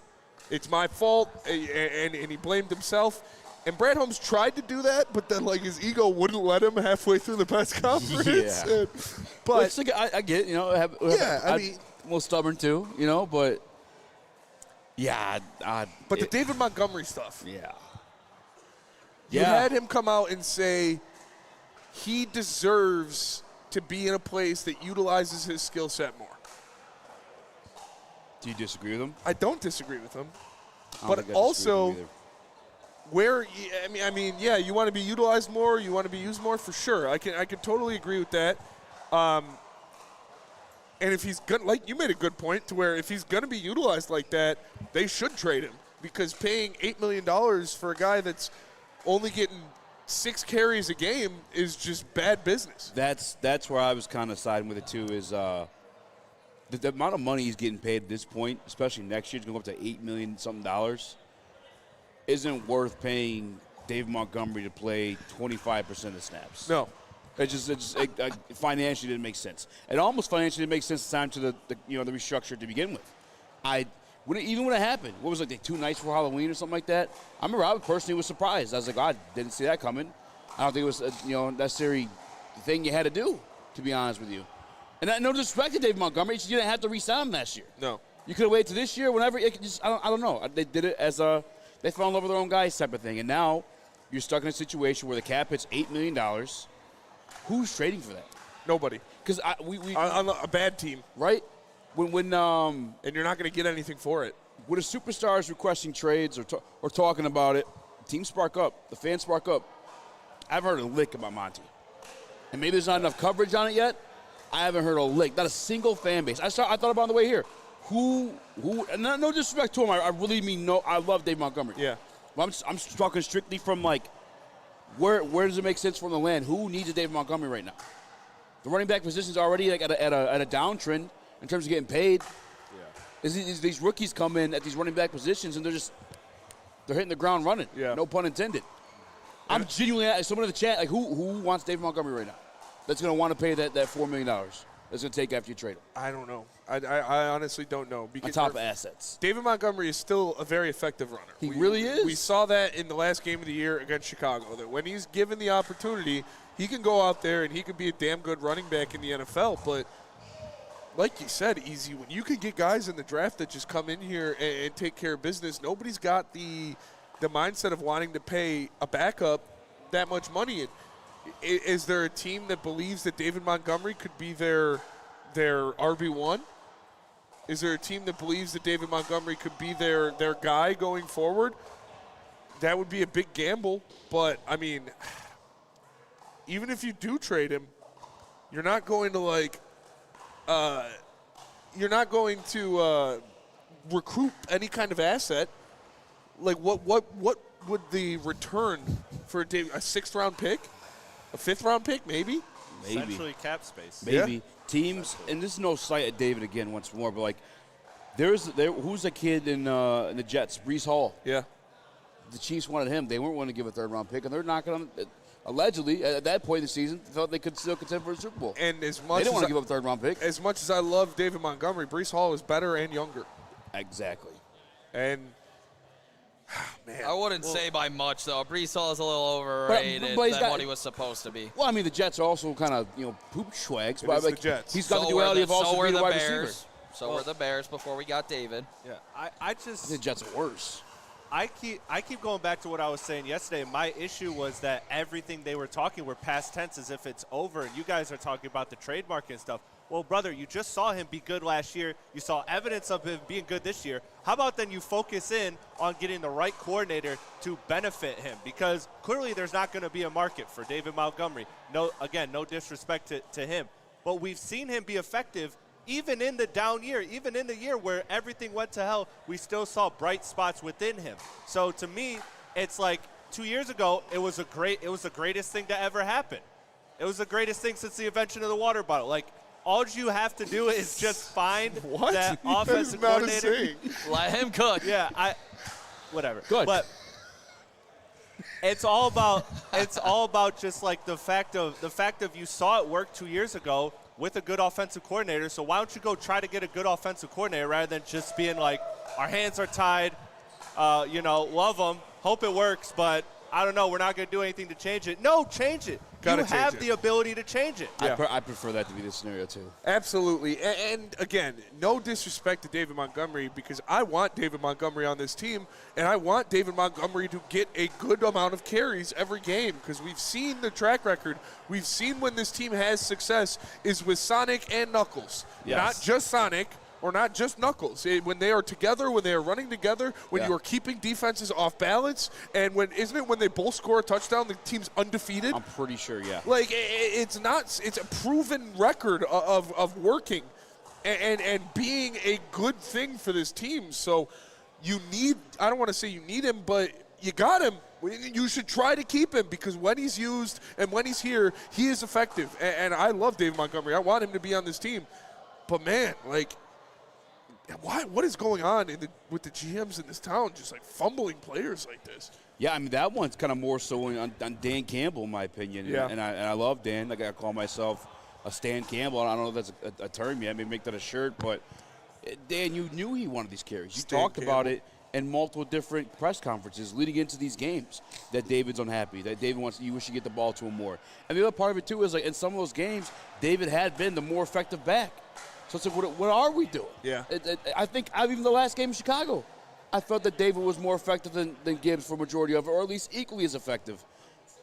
It's my fault, and he blamed himself. And Brad Holmes tried to do that, but then, his ego wouldn't let him halfway through the press conference. Yeah. But I get, I'm a little stubborn too, but yeah. But the David Montgomery stuff. Yeah. You had him come out and say he deserves to be in a place that utilizes his skill set more. Do you disagree with him? I don't disagree with him. But also, yeah, you want to be utilized more, you want to be used more, for sure. I can totally agree with that. And if he's going, like you made a good point, to where if he's going to be utilized like that, they should trade him, because paying $8 million for a guy that's only getting 6 carries a game is just bad business. That's where I was kind of siding with it too. Is the amount of money he's getting paid at this point, especially next year, it's going to go up to $8 million something dollars, isn't worth paying David Montgomery to play 25% of the snaps. No. It financially didn't make sense. It almost financially didn't make sense at the time to the restructure to begin with. Even when it happened, what was it, 2 nights before Halloween or something like that? I remember I personally was surprised. I was like, I didn't see that coming. I don't think it was a necessary thing you had to do, to be honest with you. And no disrespect to David Montgomery, you didn't have to re-sign him last year. No. You could have waited to this year, whenever. I don't know. They did it as they fell in love with their own guys type of thing. And now you're stuck in a situation where the cap hits $8 million. Who's trading for that? Nobody. Because we on a bad team, right? When and you're not going to get anything for it. When a superstar is requesting trades or talking about it, teams spark up, the fans spark up. I haven't heard a lick about Monty, and maybe there's not enough coverage on it yet. I haven't heard a lick, not a single fan base. I thought about it on the way here. Who? No disrespect to him. I really mean no. I love Dave Montgomery. Yeah. But I'm talking strictly from where does it make sense for him to land? Who needs a David Montgomery right now? The running back position's already at a downtrend in terms of getting paid. Yeah. These rookies come in at these running back positions and they're hitting the ground running. Yeah. No pun intended. I'm genuinely asking someone in the chat, who wants David Montgomery right now? That's going to want to pay that $4 million. That's going to take after you trade him. I don't know. I honestly don't know. On top of assets. David Montgomery is still a very effective runner. He really is. We saw that in the last game of the year against Chicago, that when he's given the opportunity, he can go out there and he can be a damn good running back in the NFL. But like you said, Eazy, when you can get guys in the draft that just come in here and take care of business, nobody's got the mindset of wanting to pay a backup that much money. Is there a team that believes that David Montgomery could be their RB1? Is there a team that believes that David Montgomery could be their guy going forward? That would be a big gamble. But, I mean, even if you do trade him, you're not going to, recruit any kind of asset. Like, what would the return for a 6th-round pick? A 5th-round pick, maybe? Essentially cap space. Maybe. Yeah. Teams, and this is no slight at David again once more, but, Who's the kid in the Jets? Breece Hall. Yeah. The Chiefs wanted him. They weren't willing to give a third-round pick, and they're knocking on. Allegedly, at that point in the season, thought they could still contend for a Super Bowl. And as much they didn't want as to give up a third-round pick. As much as I love David Montgomery, Breece Hall is better and younger. Exactly. And man, I wouldn't say by much, though. Breece Hall is a little overrated he's than got- what he was supposed to be. Well, I mean, the Jets are also kind of poop schwags, It but is the Jets. he's got So the were duality the- of also so were being a the wide Bears. receiver. So were the Bears before we got David. Yeah, I The just Jets are worse. I keep going back to what I was saying yesterday. My issue was that everything they were talking were past tense as if it's over, and you guys are talking about the trademark and stuff. Well, brother, you just saw him be good last year. You saw evidence of him being good this year. How about then you focus in on getting the right coordinator to benefit him? Because clearly there's not going to be a market for David Montgomery. No disrespect to him. But we've seen him be effective even in the down year, even in the year where everything went to hell, we still saw bright spots within him. So to me, it's like 2 years ago, it was the greatest thing to ever happen. It was the greatest thing since the invention of the water bottle. Like, all you have to do is just find that offensive coordinator. Let him cook. Yeah, whatever. Good. But it's all about just like the fact of you saw it work 2 years ago with a good offensive coordinator. So why don't you go try to get a good offensive coordinator rather than just being like, our hands are tied, love them, hope it works, but I don't know, we're not going to do anything to change it. No, change it. You have the ability to change it. Yeah. I prefer that to be the scenario, too. Absolutely. And again, no disrespect to David Montgomery, because I want David Montgomery on this team, and I want David Montgomery to get a good amount of carries every game, because we've seen the track record. We've seen when this team has success is with Sonic and Knuckles. Yes. Not just Sonic or not just Knuckles. When they are together, when they are running together, when you are keeping defenses off balance, and when they both score a touchdown, the team's undefeated? I'm pretty sure, yeah. Like, it's a proven record of working and being a good thing for this team. So I don't want to say you need him, but you got him. You should try to keep him, because when he's used and when he's here, he is effective. And I love David Montgomery. I want him to be on this team. But, man, like, what is going on with the GMs in this town, just like fumbling players like this? Yeah, I mean, that one's kind of more so on Dan Campbell, in my opinion. Yeah. And I love Dan. Like, I call myself a Stan Campbell. I don't know if that's a term yet. Maybe make that a shirt. But, Dan, you knew he wanted these carries. You talked about it in multiple different press conferences leading into these games, that David's unhappy, that David you wish you get the ball to him more. And the other part of it, too, is, like, in some of those games, David had been the more effective back. So it's like, what are we doing? Yeah. I think even the last game in Chicago, I felt that David was more effective than Gibbs for a majority of it, or at least equally as effective.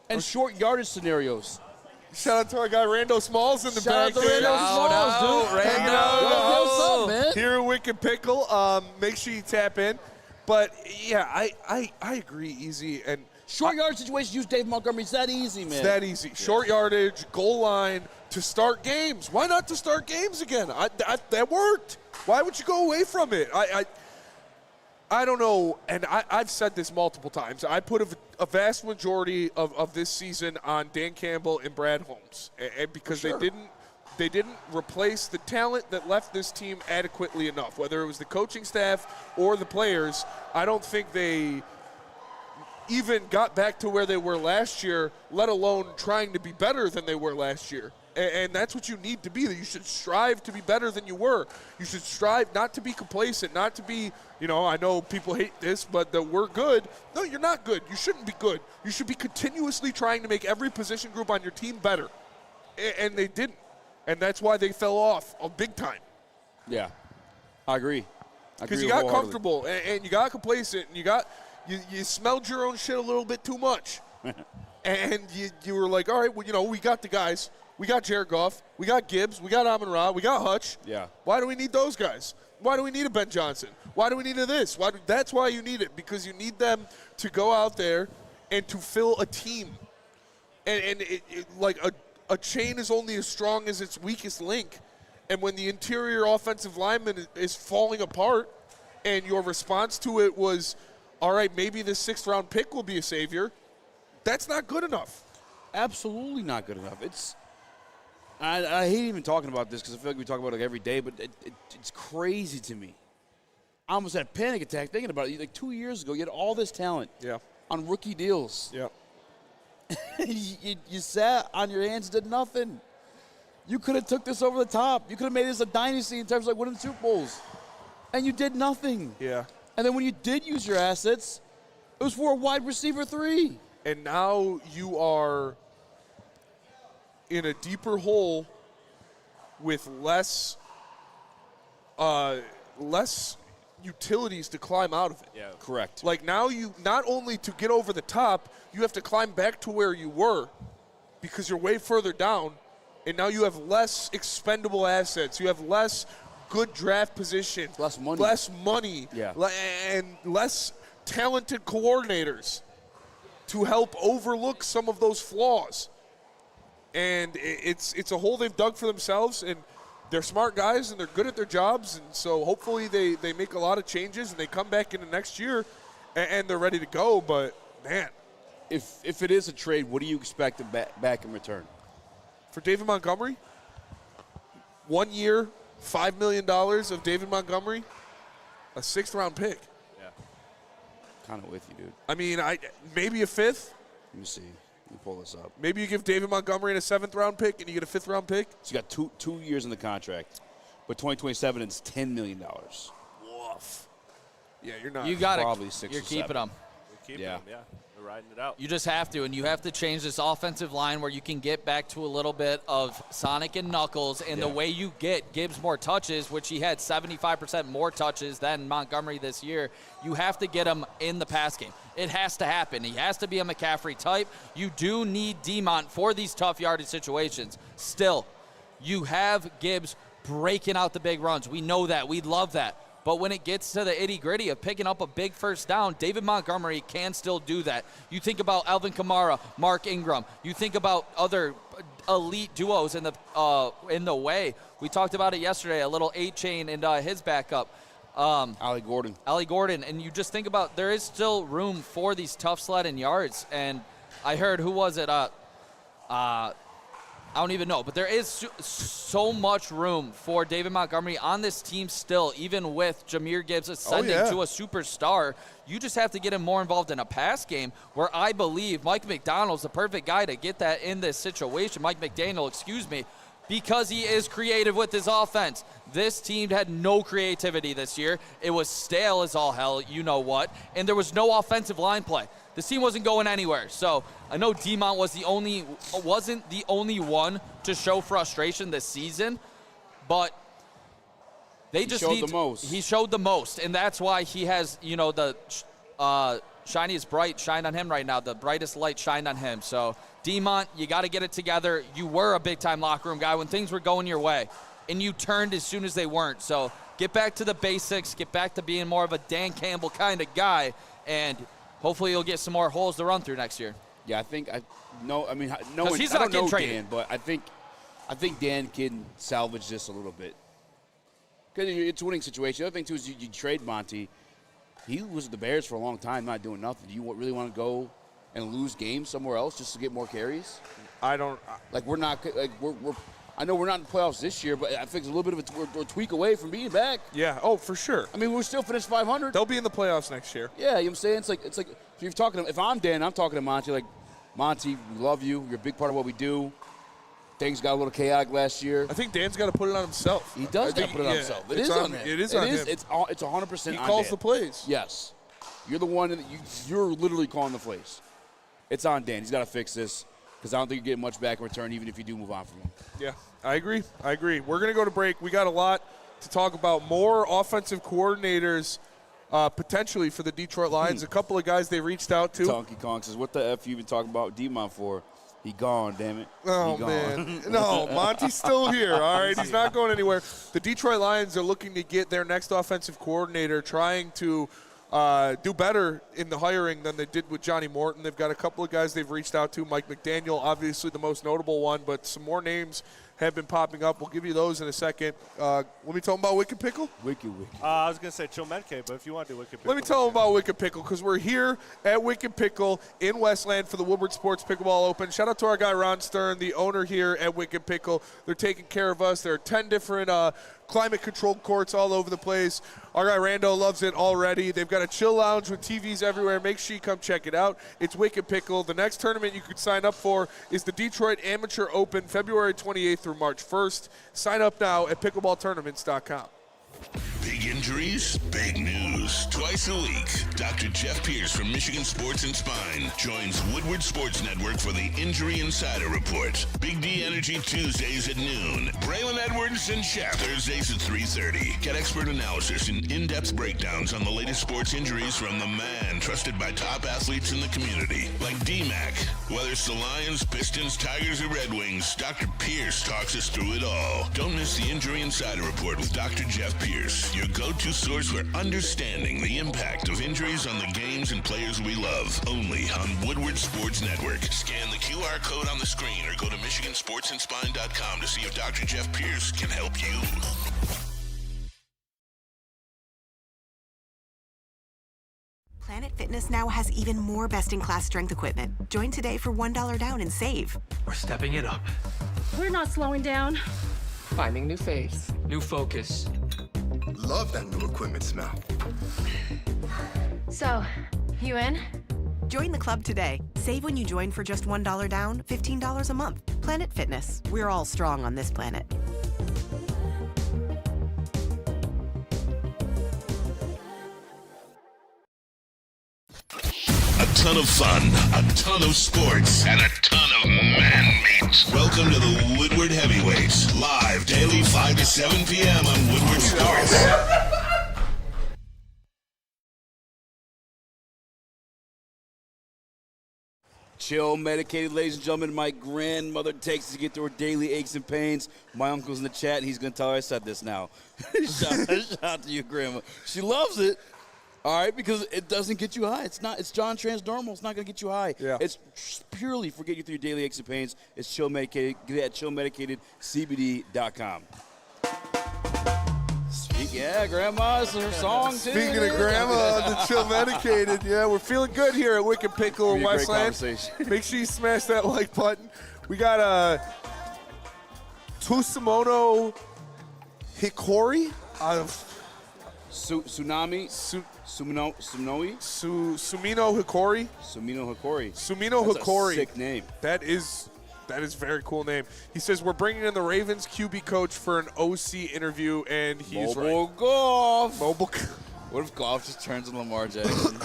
And short yardage scenarios. Shout out to our guy Rando Smalls in the Shout back. out to Rando Smalls, dude. Hanging out. What's up, man? Here at Wicked Pickle. Make sure you tap in. But, yeah, I agree, Easy. And Short yardage situations, use Dave Montgomery. It's that easy, man. it's that easy. Short yardage, goal line, to start games. Why not to start games again? That worked. Why would you go away from it? I don't know, and I've said this multiple times. I put a vast majority of this season on Dan Campbell and Brad Holmes, and because they didn't replace the talent that left this team adequately enough. Whether it was the coaching staff or the players, I don't think they even got back to where they were last year, let alone trying to be better than they were last year. And that's what you need to be. You should strive to be better than you were. You should strive not to be complacent, not to be, I know people hate this, but we're good. No, you're not good. You shouldn't be good. You should be continuously trying to make every position group on your team better. And they didn't. And that's why they fell off big time. Yeah, I agree. Because you got comfortable and you got complacent and you smelled your own shit a little bit too much. And you were like, all right, well, we got the guys. We got Jared Goff. We got Gibbs. We got Amon-Ra. We got Hutch. Yeah. Why do we need those guys? Why do we need a Ben Johnson? Why do we need a this? That's why you need it, because you need them to go out there and to fill a team. And a chain is only as strong as its weakest link. And when the interior offensive lineman is falling apart and your response to it was, all right, maybe this 6th-round pick will be a savior, that's not good enough. Absolutely not good enough. I hate even talking about this because I feel like we talk about it every day, but it's crazy to me I almost had a panic attack thinking about it. Like 2 years ago, you had all this talent on rookie deals. Yeah. you sat on your hands, did nothing. You could have took this over the top. You could have made this a dynasty in terms of like winning Super Bowls. And you did nothing. Yeah. And then when you did use your assets, it was for a wide receiver 3. And now you are in a deeper hole with less utilities to climb out of it. Yeah. Correct. Like now you not only to get over the top, you have to climb back to where you were because you're way further down, and now you have less expendable assets. You have less good draft position. Less money. Less money. Yeah. And less talented coordinators to help overlook some of those flaws. And it's a hole they've dug for themselves, and they're smart guys and they're good at their jobs, and so hopefully they make a lot of changes and they come back into next year and they're ready to go. But man, if it is a trade, what do you expect back in return? For David Montgomery, 1 year, $5 million of David Montgomery, a 6th round pick. Yeah. Kind of with you, dude. I mean, maybe a 5th. Let me see. Let me pull this up. Maybe you give David Montgomery a 7th round pick and you get a 5th round pick. So you got two years in the contract, but 2027 it's $10 million. Woof. Yeah, you're not. You got it. Probably 6 You're or keeping 7. them. We're keeping Yeah. them, yeah. We're riding it out. You just have to, and you have to change this offensive line where you can get back to a little bit of Sonic and Knuckles, and the way you get Gibbs more touches, which he had 75% more touches than Montgomery this year, you have to get him in the pass game. It has to happen. He has to be a McCaffrey type. You do need Demont for these tough yardage situations. Still, you have Gibbs breaking out the big runs. We know that. We love that. But when it gets to the itty-gritty of picking up a big first down, David Montgomery can still do that. You think about Alvin Kamara, Mark Ingram. You think about other elite duos in the way. We talked about it yesterday, a little 8-chain and his backup. Ollie Gordon. And you just think about there is still room for these tough sledding yards. And I heard, who was it? I don't even know, but there is so much room for David Montgomery on this team still, even with Jahmyr Gibbs ascending to a superstar. You just have to get him more involved in a pass game where I believe Mike McDonald's the perfect guy to get that in this situation. Mike McDaniel, excuse me, because he is creative with his offense. This team had no creativity this year. It was stale as all hell, you know what, and there was no offensive line play. This team wasn't going anywhere. So I know Demont wasn't the only one to show frustration this season, but he showed the most, and that's why he has, the shiniest bright shine on him right now, the brightest light shine on him. So Demont, you got to get it together. You were a big-time locker room guy when things were going your way, and you turned as soon as they weren't. So get back to the basics, get back to being more of a Dan Campbell kind of guy, and hopefully you'll get some more holes to run through next year. Yeah, he's not I getting don't know traded. Dan, but I think Dan can salvage this a little bit. Because it's a winning situation. The other thing, too, is you trade Monty. He was at the Bears for a long time not doing nothing. Do you really want to go and lose games somewhere else just to get more carries? I don't. We're not I know we're not in the playoffs this year, but I think it's a little bit of a tweak away from being back. Yeah. Oh, for sure. I mean, we're still finished 500. They'll be in the playoffs next year. Yeah, you know what I'm saying? It's like if you're talking to, if I'm Dan, I'm talking to Monty like, Monty, we love you. You're a big part of what we do. Things got a little chaotic last year. I think Dan's got to put it on himself. He does got to put it on himself. It is on him. It is on him. It's 100% on He calls Dan. the plays. Yes. You're the one that you're literally calling the plays. It's on Dan. He's got to fix this because I don't think you get much back in return even if you do move on from him. Yeah, I agree. We're going to go to break. We got a lot to talk about. More offensive coordinators potentially for the Detroit Lions. A couple of guys they reached out to. Donkey Kong says, what the F you been talking about Demont for? He gone, damn it. Oh, man. No, Monty's still here, all right? He's not going anywhere. The Detroit Lions are looking to get their next offensive coordinator, trying to do better in the hiring than they did with Johnny Morton. They've got a couple of guys they've reached out to. Mike McDaniel, obviously the most notable one, but some more names have been popping up. We'll give you those in a second. Let me tell them about Wicked Pickle. Wicked. I was going to say Chill Medcave, but if you want to do Wicked Pickle. Let me tell them about Wicked Pickle, because we're here at Wicked Pickle in Westland for the Woodward Sports Pickleball Open. Shout out to our guy Ron Stern, the owner here at Wicked Pickle. They're taking care of us. There are 10 different climate-controlled courts all over the place. Our guy Rando loves it already. They've got a chill lounge with TVs everywhere. Make sure you come check it out. It's Wicked Pickle. The next tournament you could sign up for is the Detroit Amateur Open, February 28th through March 1st. Sign up now at pickleballtournaments.com. Big injuries, big news. Twice a week, Dr. Jeff Pierce from Michigan Sports and Spine joins Woodward Sports Network for the Injury Insider Report. Big D Energy Tuesdays at noon. Braylon Edwards and Shep Thursdays at 3:30. Get expert analysis and in-depth breakdowns on the latest sports injuries from the man trusted by top athletes in the community, like D-Mac. Whether it's the Lions, Pistons, Tigers, or Red Wings, Dr. Pierce talks us through it all. Don't miss the Injury Insider Report with Dr. Jeff Pierce, your go-to source for understanding the impact of injuries on the games and players we love. Only on Woodward Sports Network. Scan the QR code on the screen or go to MichiganSportsandSpine.com to see if Dr. Jeff Pierce can help you. Planet Fitness now has even more best-in-class strength equipment. Join today for $1 down and save. We're stepping it up. We're not slowing down. Finding new faith, new focus. Love that new equipment smell. So, you in? Join the club today. Save when you join for just $1 down, $15 a month. Planet Fitness. We're all strong on this planet. A ton of fun, a ton of sports, and a ton of man meat. Welcome to the Woodward Heavyweights, live daily 5 to 7 p.m. on Woodward Sports. Chill, medicated, ladies and gentlemen. My grandmother takes us to get through her daily aches and pains. My uncle's in the chat, and he's going to tell her I said this now. shout out to you, Grandma. She loves it. All right, because it doesn't get you high. It's John Transdermal. It's not going to get you high. Yeah. It's purely for get you through your daily aches and pains. It's Chill Medicated. Get it at chillmedicatedcbd.com. Yeah, Grandma's her song, too. Speaking of Grandma, the Chill Medicated, yeah, we're feeling good here at Wicked Pickle in Westland. Make sure you smash that like button. We got Tusamono Hikori out of Sumino Hikori. Sumino That's Hikori. A sick name. That is a very cool name. He says we're bringing in the Ravens QB coach for an OC interview, and he's Mobile right. golf. What if golf just turns into Lamar Jackson?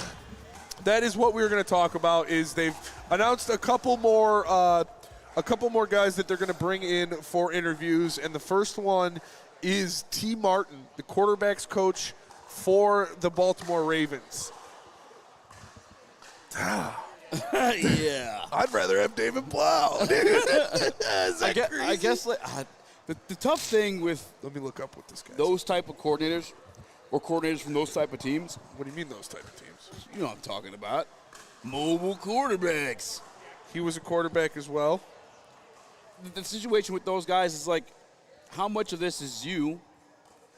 That is what we were going to talk about. Is they've announced a couple more guys that they're going to bring in for interviews, and the first one is T. Martin, the quarterback's coach for the Baltimore Ravens. Yeah. I'd rather have David Blau. I guess the tough thing with let me look up what this guy. Those type of coordinators, or coordinators from those type of teams. What do you mean those type of teams? You know what I'm talking about. Mobile quarterbacks. He was a quarterback as well. The situation with those guys is like, how much of this is you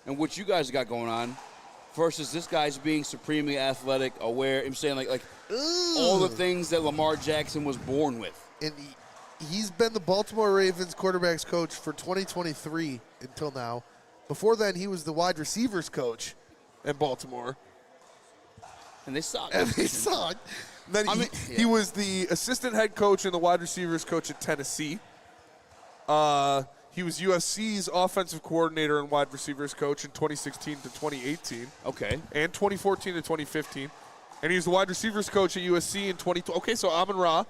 and what you guys got going on versus this guy's being supremely athletic, aware. I'm saying like all the things that Lamar Jackson was born with. And he's been the Baltimore Ravens quarterbacks coach for 2023 until now. Before then, he was the wide receivers coach in Baltimore. And they sucked. Then he was the assistant head coach and the wide receivers coach at Tennessee. He was USC's offensive coordinator and wide receivers coach in 2016 to 2018. Okay. And 2014 to 2015. And he was the wide receivers coach at USC in 2012. Okay, so Amon-Ra.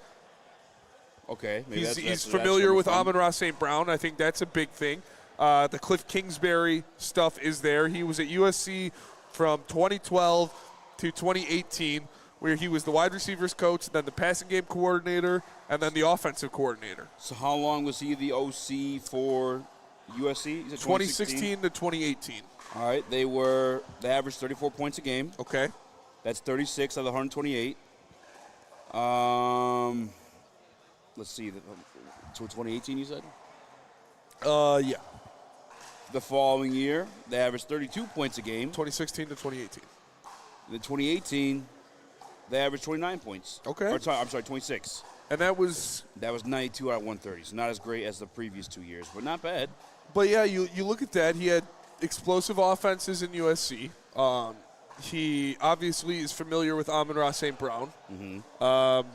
Okay. He's familiar with Amon-Ra St. Brown. I think that's a big thing. The Cliff Kingsbury stuff is there. He was at USC from 2012 to 2018, where he was the wide receivers coach, then the passing game coordinator, and then the offensive coordinator. So how long was he the OC for USC? 2016 to 2018. All right. They averaged 34 points a game. Okay. That's 36 out of the 128. Let's see. To 2018, you said? Yeah. The following year, they averaged 32 points a game. 2016 to 2018. The 2018, they averaged 29 points. Okay. I'm sorry, 26. And that was 92 out of 130. So not as great as the previous 2 years, but not bad. But yeah, you look at that. He had explosive offenses in USC. He obviously is familiar with Amon-Ra St. Brown. Mm-hmm.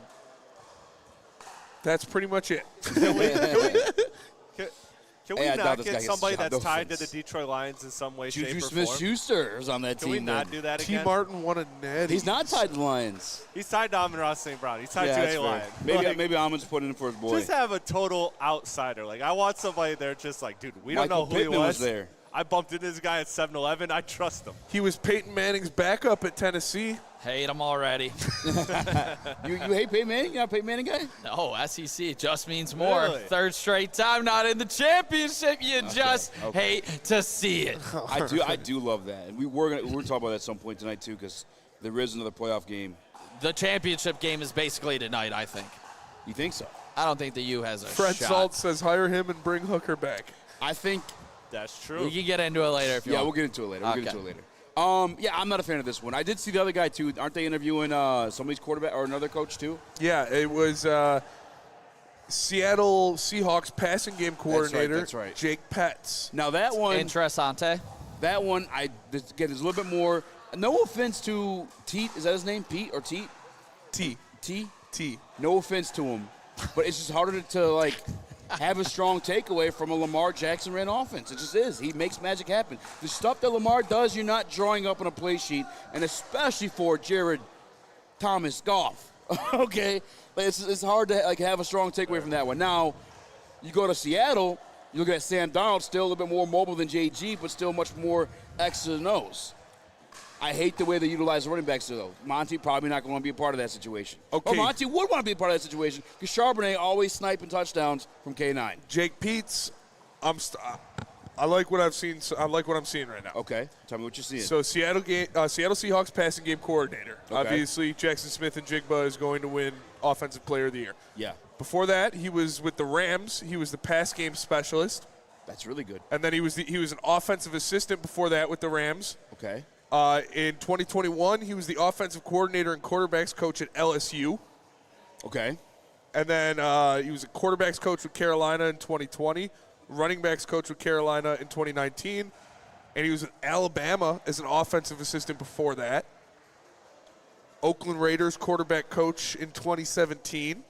That's pretty much it. Can we not get somebody that's tied to the Detroit Lions in some way, shape, or form? Juju Smith-Schuster is on that team. Can we not do that again? T. Martin won a net. He's not tied to the Lions. He's tied to Amon-Ra St. Brown. He's tied to a Lion. Maybe Amon's putting in for his boy. Just have a total outsider. Like, I want somebody there just like, dude, we don't know who Pittman he was there. I bumped into this guy at 7-Eleven. I trust him. He was Peyton Manning's backup at Tennessee. Hate him already. You hate Peyton Manning? You're not a Peyton Manning guy? No, SEC just means more. Really? Third straight time not in the championship. You just hate to see it. I do love that. And we're gonna talk about that at some point tonight too, because there is another playoff game. The championship game is basically tonight, I think. You think so? I don't think the U has a Fred shot. Salt says hire him and bring Hooker back. I think. That's true. We can get into it later if you want. We'll get into it later. I'm not a fan of this one. I did see the other guy too. Aren't they interviewing somebody's quarterback or another coach too? Yeah, it was Seattle Seahawks passing game coordinator. That's right. Jake Petz. Now that one. Interessante. That one, again, there's a little bit more. No offense to Teat. Is that his name? Pete or Teat? T. No offense to him, but it's just harder to like have a strong takeaway from a Lamar Jackson ran offense. It just is. He makes magic happen. The stuff that Lamar does, you're not drawing up on a play sheet, and especially for Jared Thomas Goff. Okay, it's hard to like have a strong takeaway from that one. Now, you go to Seattle, you look at Sam Darnold, still a little bit more mobile than JG, but still much more X's and O's. I hate the way they utilize the running backs, though. Monty probably not going to be a part of that situation. Okay. Or Monty would want to be a part of that situation because Charbonnet always sniping touchdowns from K9. Jake Petz, I like what I've seen. I like what I'm seeing right now. Okay, tell me what you're seeing. So Seattle Seahawks passing game coordinator. Okay. Obviously, Jackson Smith and Jigba is going to win Offensive Player of the Year. Yeah. Before that, he was with the Rams. He was the pass game specialist. That's really good. And then he was an offensive assistant before that with the Rams. Okay. In 2021, he was the offensive coordinator and quarterbacks coach at LSU. Okay. And then he was a quarterbacks coach with Carolina in 2020, running backs coach with Carolina in 2019, and he was at Alabama as an offensive assistant before that. Oakland Raiders quarterback coach in 2017.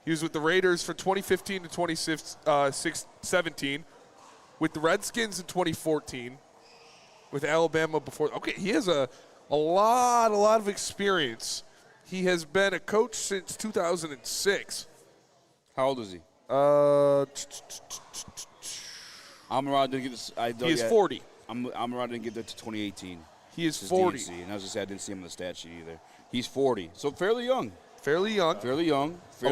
He was with the Raiders from 2015 to 2017, with the Redskins in 2014, with Alabama before. Okay, he has a lot of experience. He has been a coach since 2006. How old is he? Amon-Ra didn't get this. He is 40. Amon-Ra didn't get that to 2018. He is 40. DNC, and I was just saying I didn't see him on the stat sheet either. He's 40, so fairly young. Fairly young. Fairly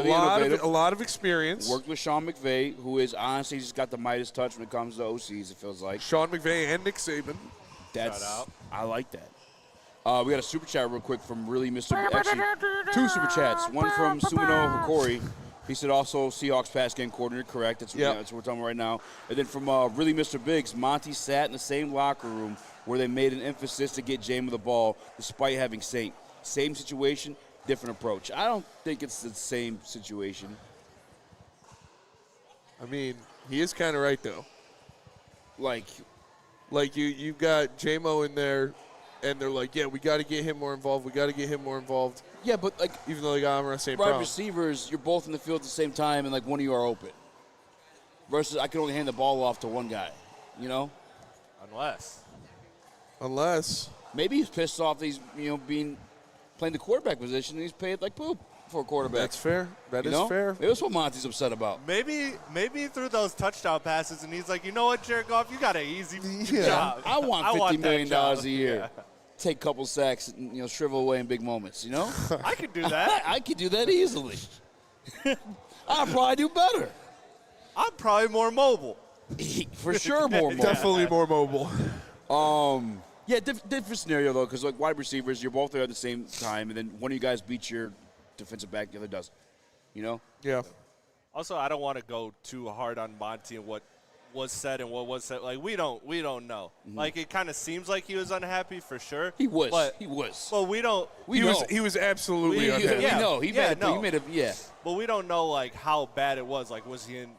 A lot of experience. Worked with Sean McVay, who is honestly just got the Midas touch when it comes to OCs, it feels like. Sean McVay and Nick Saban. Shout out. I like that. We got a super chat real quick from Really Mr. Actually, two super chats. One from Sumino Hikori. He said also Seahawks pass game coordinator, correct. That's what we're talking about right now. And then from Really Mr. Biggs, Monty sat in the same locker room where they made an emphasis to get Jameis the ball despite having Saint. Same situation, different approach. I don't think it's the same situation. I mean, he is kind of right, though. Like you've got J-Mo in there, and they're like, yeah, we got to get him more involved. Yeah, but like even though they got Amon-Ra St. wide Brown. receivers, you're both in the field at the same time, and like one of you are open. Versus I can only hand the ball off to one guy, you know. Unless maybe he's pissed off that he's playing the quarterback position and he's paid like poop for a quarterback. That's fair. That is fair. It was what Monty's upset about. Maybe through those touchdown passes, and he's like, you know what, Jared Goff, you got an easy job. I want $50 million a year. Yeah. Take a couple sacks and shrivel away in big moments. You know. I could do that. I could do that easily. I'll probably do better. I'm probably more mobile. For sure, more mobile. Definitely more mobile. Yeah, different scenario though, because like wide receivers, you're both there at the same time, and then one of you guys beats your defensive back, the other doesn't. You know? Yeah. Also, I don't want to go too hard on Monty and what was said and what was said. Like, we don't know. Mm-hmm. Like, it kind of seems like he was unhappy for sure. He was. But, He was. Well, we don't. He was absolutely unhappy. We know. He made it. Yeah. But we don't know like how bad it was. Like, was he an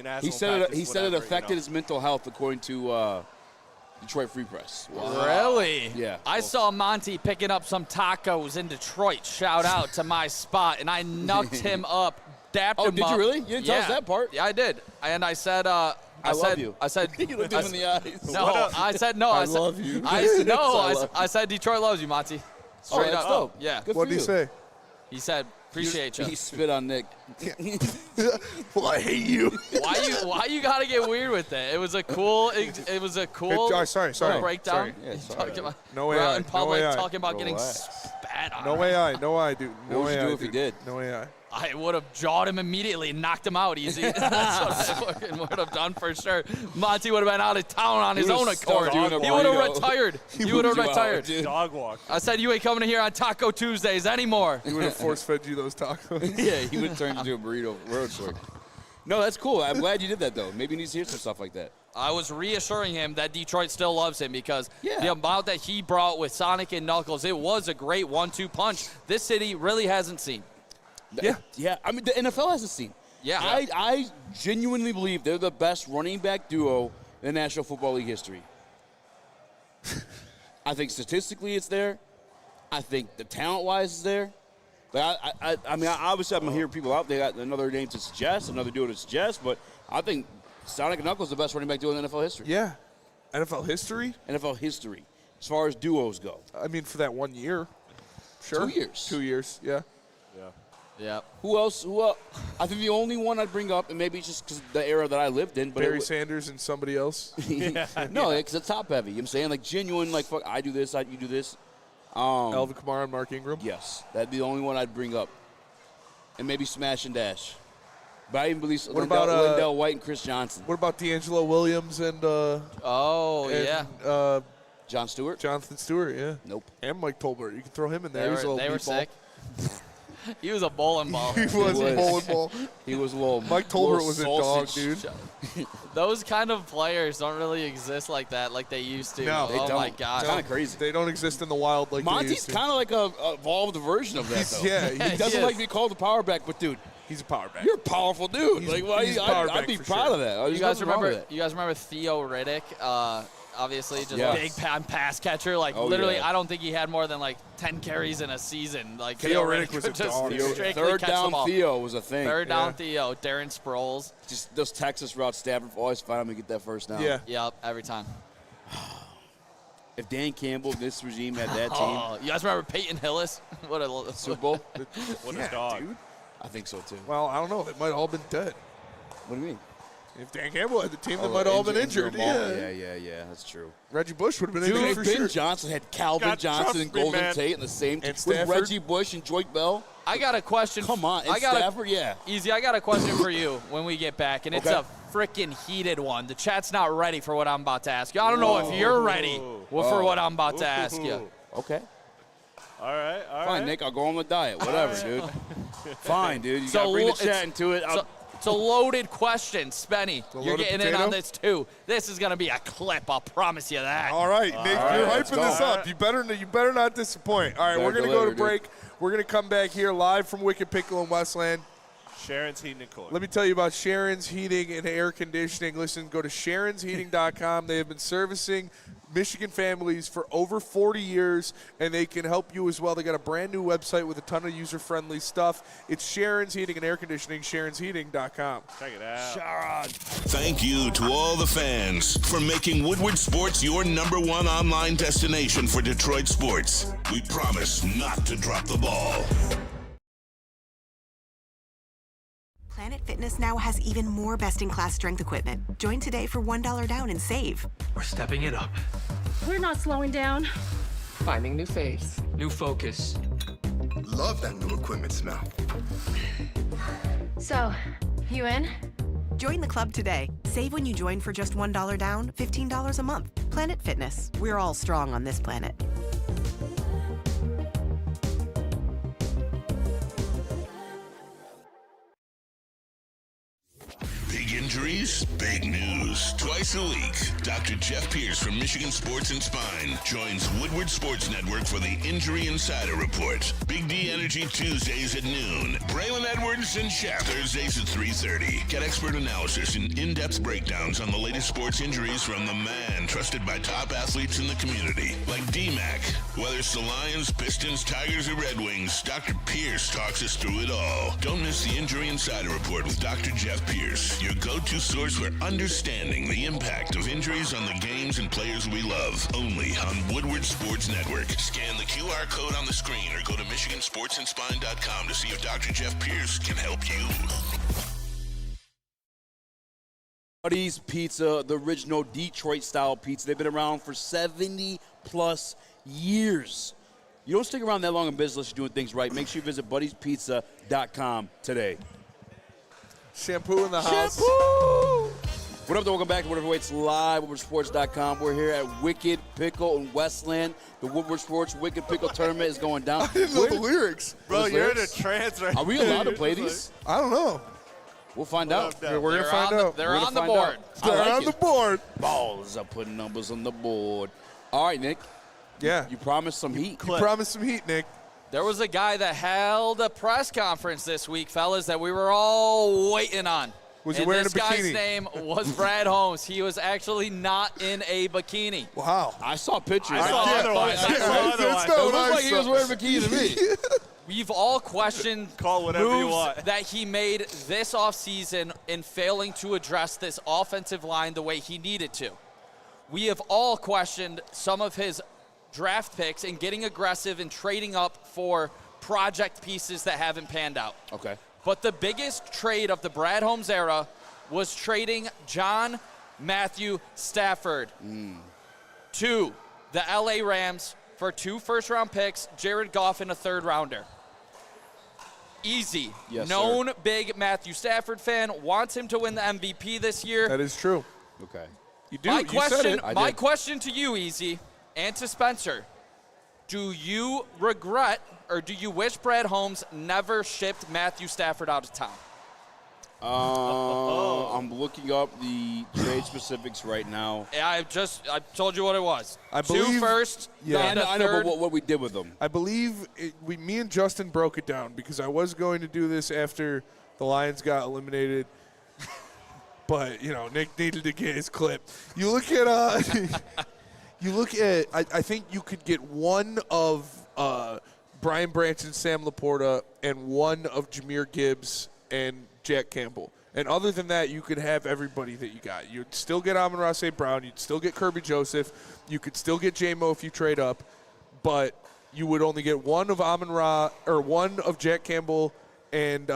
asshole? He said practice, he said it whatever, affected his mental health, according to Detroit Free Press. Really? Yeah. I saw Monty picking up some tacos in Detroit. Shout out to my spot, and I knocked him up, dapped him up. Oh, did you really? You didn't tell us that part. Yeah, I did. And I said, I love you. I said, you looked him in the eyes. no. I said no. I love you. I said Detroit loves you, Monty. Straight that's up. dope. Yeah. Good What for did he you. say? He said, appreciate you. He spit on Nick. Well, I hate you. Why you gotta get weird with it? It was a cool. It was a cool. Sorry. Breakdown. Sorry. Yeah, sorry. Talking about, No way we're out I- in no public way I- talking about getting Relax. spat on. No AI, dude. No What would you AI, do if he dude. did? No AI. I would have jawed him immediately and knocked him out easy. That's what I fucking would have done for sure. Monty would have been out of town on his own accord. doing a He would have burrito. retired. He would have you out, retired. dude. Dog walk. I said, you ain't coming here on Taco Tuesdays anymore. He would have force-fed you those tacos. Yeah, he would turn into a burrito road trip. No, that's cool. I'm glad you did that, though. Maybe he needs to hear some stuff like that. I was reassuring him that Detroit still loves him because Yeah. the amount that he brought with Sonic and Knuckles, it was a great 1-2 punch this city really hasn't seen. Yeah. I mean, the NFL hasn't seen. Yeah. I genuinely believe they're the best running back duo in National Football League history. I think statistically it's there. I think the talent-wise is there. But I mean, obviously I'm hearing people out there got another name to suggest, another duo to suggest, but I think Sonic and Knuckles is the best running back duo in NFL history. Yeah. NFL history? NFL history, as far as duos go. I mean, for that 1 year. Sure. 2 years. 2 years, yeah. Yeah. Who else? I think the only one I'd bring up, and maybe it's just because the era that I lived in, but Barry Sanders and somebody else. No, because it's top heavy. You know what I'm saying? Like genuine, like, fuck, I do this, you do this. Alvin Kamara and Mark Ingram. Yes, that'd be the only one I'd bring up. And maybe Smash and Dash. But I even believe Lindell White and Chris Johnson. What about D'Angelo Williams and John Stewart? Jonathan Stewart, yeah. Nope. And Mike Tolbert. You can throw him in there. They were sick. He was a bowling ball. He was a bowling ball. He was a little. Mike Tolbert was a dog, dude. Those kind of players don't really exist like that, like they used to. No, they oh don't. my gosh. It's kind of crazy. They don't exist in the wild like they Monty's used to. kind of like a evolved version of that, though. Yeah, he doesn't like to be called a power back, but dude, he's a power back. you're a powerful dude. He's a power I'd back be for proud sure. of that. You guys remember Theo Riddick? Obviously, just Yes. big pass catcher. Like literally, I don't think he had more than like 10 carries in a season. Like Theo Riddick was could a just dog. strictly Third catch the down ball. Theo was a thing. Third down Theo, Darren Sproles. Just those Texas routes, Stafford always find him to get that first down. Yeah. Yep, every time. If Dan Campbell, this regime had that team, Oh, you guys remember Peyton Hillis? What a Super Bowl, What a dog. Dude. I think so too. Well, I don't know. They might have all been dead. What do you mean? If Dan Campbell had the team, they might have all been injured. Yeah, that's true. Reggie Bush would have been injured Dude, for Ben sure. Johnson had Calvin Johnson and trust me, Golden man. Tate in the same And team with Stafford. Reggie Bush and Joyke Bell. I got a question. Come on, and I got Stafford, yeah. Easy, I got a question for you when we get back, and it's Okay. a freaking heated one. The chat's not ready for what I'm about to ask you. I don't know if you're ready for what I'm about to ask you. Okay. All right. Fine, Nick, I'll go on the diet. Whatever, dude. Fine, dude. You So gotta bring the it's- chat into it. It's a loaded question, Spenny. a You're loaded getting in potato? on this too. This is gonna be a clip. I'll promise you that. All right, Nick, you're let's hyping go. this up. You better not disappoint. All right, Better we're gonna go to deliver, dude. break. We're gonna come back here live from Wicked Pickle in Westland. Sharon's Heating and Cooling. Let me tell you about Sharon's Heating and Air Conditioning. Listen, go to sharonsheating.com. They have been servicing Michigan families for over 40 years, and they can help you as well. They got a brand new website with a ton of user-friendly stuff. It's Sharon's Heating and Air Conditioning, sharonsheating.com. Check it out. Sharon. Thank you to all the fans for making Woodward Sports your #1 online destination for Detroit sports. We promise not to drop the ball. Planet Fitness now has even more best-in-class strength equipment. Join today for $1 down and save. We're stepping it up. We're not slowing down. Finding new faith. New focus. Love that new equipment smell. So, you in? Join the club today. Save when you join for just $1 down, $15 a month. Planet Fitness. We're all strong on this planet. injuries, big news. Twice a week, Dr. Jeff Pierce from Michigan Sports and Spine joins Woodward Sports Network for the Injury Insider Report. Big D Energy Tuesdays at noon. Braylon Edwards and Shep Thursdays at 3:30. Get expert analysis and in-depth breakdowns on the latest sports injuries from the man trusted by top athletes in the community, like D-Mac. Whether it's the Lions, Pistons, Tigers, or Red Wings, Dr. Pierce talks us through it all. Don't miss the Injury Insider Report with Dr. Jeff Pierce, your go-to source for understanding the impact of injuries on the games and players we love. Only on Woodward Sports Network. Scan the QR code on the screen or go to MichiganSportsandSpine.com to see if Dr. Jeff Pierce can help you. Buddy's Pizza, the original Detroit-style pizza. They've been around for 70-plus years. You don't stick around that long in business unless you're doing things right. Make sure you visit buddiespizza.com today. Shampoo in the house. Shampoo! What up, though? Welcome back to Woodward Waits Live, WoodwardSports.com. We're here at Wicked Pickle in Westland. The Woodward Sports Wicked Pickle Tournament is going down. I didn't know the lyrics. Bro, you're in a trance right now. Are we allowed to play these? I don't know. We'll find out. We're going to find out. They're on the board. They're on the board. Balls are putting numbers on the board. All right, Nick. Yeah. You promised some heat. You promised some heat, Nick. There was a guy that held a press conference this week, fellas, that we were all waiting on. Was he wearing a bikini? This guy's bikini? name was Brad Holmes. He was actually not in a bikini. Wow. I saw pictures. I saw otherwise. I saw otherwise. It looked like he was wearing a bikini to me. We've all questioned Call whatever you moves want. that he made this offseason in failing to address this offensive line the way he needed to. We have all questioned some of his draft picks and getting aggressive and trading up for project pieces that haven't panned out. Okay. But the biggest trade of the Brad Holmes era was trading John Matthew Stafford to the LA Rams for 2 first-round picks, Jared Goff, and a third-rounder. Easy. Yes, known sir. big Matthew Stafford fan, wants him to win the MVP this year. That is true. Okay. You do. My You said it. my question to you, Easy, and to Spencer, do you regret or do you wish Brad Holmes never shipped Matthew Stafford out of town? I'm looking up the trade specifics right now. I told you what it was. I 2 believe- first, Yeah. and a I know third. but what we did with them. I believe me and Justin broke it down because I was going to do this after the Lions got eliminated. But, Nick needed to get his clip. You look at I think you could get one of Brian Branch and Sam Laporta and one of Jahmyr Gibbs and Jack Campbell. And other than that, you could have everybody that you got. You'd still get Amon-Ra St. Brown. You'd still get Kirby Joseph. You could still get J-Mo if you trade up. But you would only get one of Amon-Ra or one of Jack Campbell and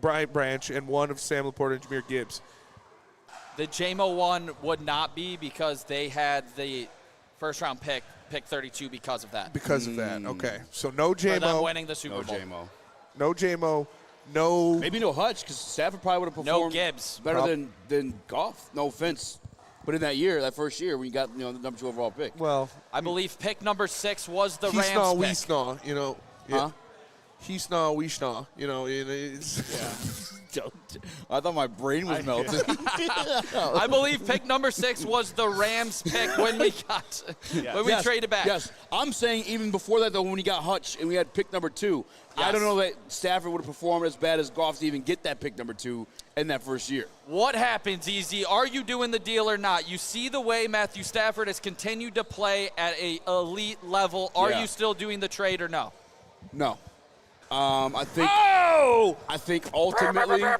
Brian Branch and one of Sam Laporta and Jahmyr Gibbs. The J-Mo one would not be because they had the first-round pick 32 because of that. Because of that, okay. So no For them J-Mo. winning the Super Bowl. J-Mo. No J-Mo. No. Maybe no Hutch because Stafford probably would have No performed Gibbs. better than Goff. No offense. But in that first year when you got the number 2 overall pick. Well, I believe pick number 6 was the he Rams snaw, we pick. snaw, Huh? He snaw, we snaw. It's I thought my brain was melting. I believe pick number 6 was the Rams pick when we traded back. Yes, I'm saying even before that though, when we got Hutch and we had pick number 2, I Yes. don't know that Stafford would have performed as bad as Goff to even get that pick number 2 in that first year. What happens, Easy? Are you doing the deal or not? You see the way Matthew Stafford has continued to play at an elite level. Are Yeah. you still doing the trade or no? No. I think. Oh! I think ultimately. There's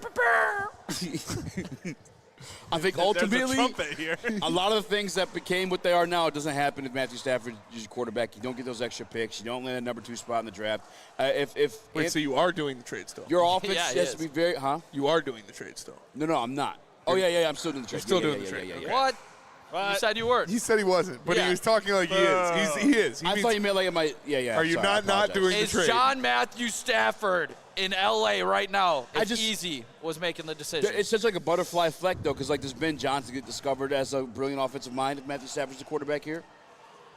a trumpet here. A lot of the things that became what they are now doesn't happen if Matthew Stafford is your quarterback. You don't get those extra picks. You don't land a number 2 spot in the draft. Wait, so you are doing the trade still? Your offense Yeah, it has to is. be very, You are doing the trade still. No, I'm not. Oh yeah, I'm still doing the trade. You're still Yeah, doing yeah, the trade. yeah, yeah, Okay. yeah. What? You said you weren't. He said he wasn't, but Yeah. he was talking like he is. He is. He I means- thought you meant like it might. Yeah. Are you sorry, I not apologize. doing the Is trade? John Matthew Stafford in L.A. right now? I If just- Easy was making the decision. It's such like a butterfly effect though, because like does Ben Johnson get discovered as a brilliant offensive mind if Matthew Stafford's the quarterback here?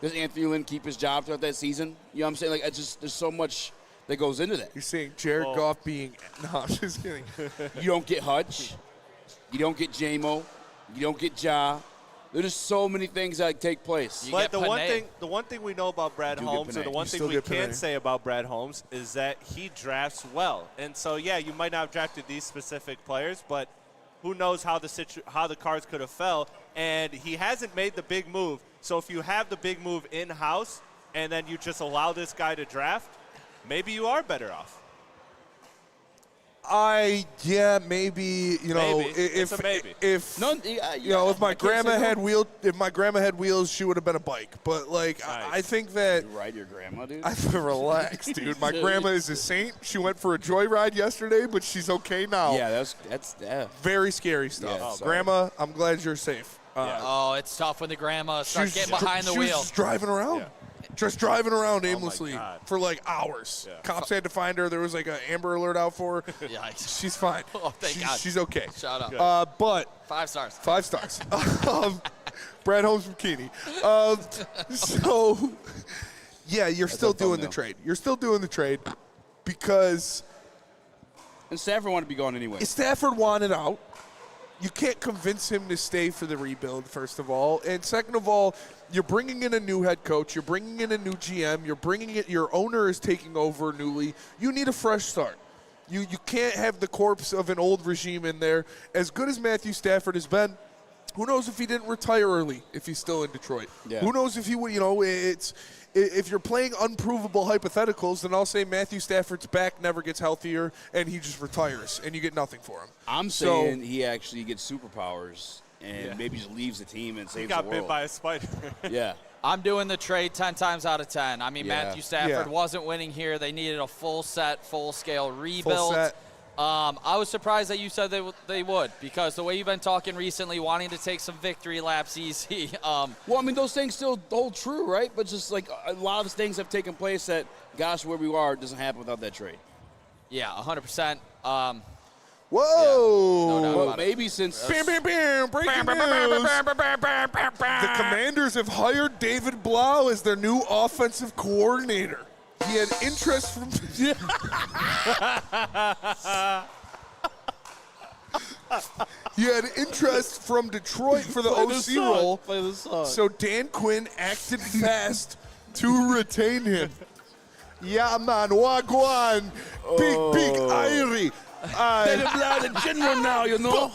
Does Anthony Lynn keep his job throughout that season? You know what I'm saying? Like it's just there's so much that goes into that. You're saying Jared Goff being – no, I'm just kidding. You don't get Hutch. You don't get J-Mo. You don't get Ja. There's just so many things that take place. But the one thing we know about Brad Holmes, or the one thing we can say about Brad Holmes, is that he drafts well. And so, yeah, you might not have drafted these specific players, but who knows how the cards could have fell. And he hasn't made the big move. So if you have the big move in-house and then you just allow this guy to draft, maybe you are better off. Maybe, you know, if my grandma had wheels, she would have been a bike. But like, nice. I think that you ride your grandma, dude. Relax, dude. My grandma is a saint. She went for a joyride yesterday, but she's okay now. Yeah, that's very scary stuff. Yeah, Grandma, I'm glad you're safe. Oh, it's tough when the grandma starts getting behind the wheel. She was just driving around. Yeah. Just driving around aimlessly for like hours. Yeah. Cops had to find her. There was like an Amber Alert out for her. Yikes. She's fine. Oh, thank God. She's okay. Shout out. But 5 stars. 5 stars. Brad Holmes from Keeney. So, yeah, you're still doing the trade. You're still doing the trade because. And Stafford wanted to be gone anyway. Stafford wanted out. You can't convince him to stay for the rebuild, first of all. And second of all, you're bringing in a new head coach. You're bringing in a new GM. Your owner is taking over newly. You need a fresh start. You can't have the corpse of an old regime in there. As good as Matthew Stafford has been, who knows if he didn't retire early if he's still in Detroit. Yeah. Who knows if he would, if you're playing unprovable hypotheticals, then I'll say Matthew Stafford's back never gets healthier and he just retires and you get nothing for him. I'm saying he actually gets superpowers and maybe just leaves the team and saves the world. He got bit by a spider. Yeah. I'm doing the trade 10 times out of 10. I mean, Matthew Stafford wasn't winning here. They needed a full-scale rebuild. Full set. I was surprised that you said they would, because the way you've been talking recently, wanting to take some victory laps easy. Well, I mean, those things still hold true, right? But just like a lot of things have taken place that, gosh, where we are doesn't happen without that trade. Yeah, 100%. Whoa! Yeah, no doubt about maybe since breaking news. The Commanders have hired David Blau as their new offensive coordinator. He had interest from Detroit for the OC role. So Dan Quinn acted fast to retain him. Yeah, man, wagwan, big Irie. David Blau, the general now, you know.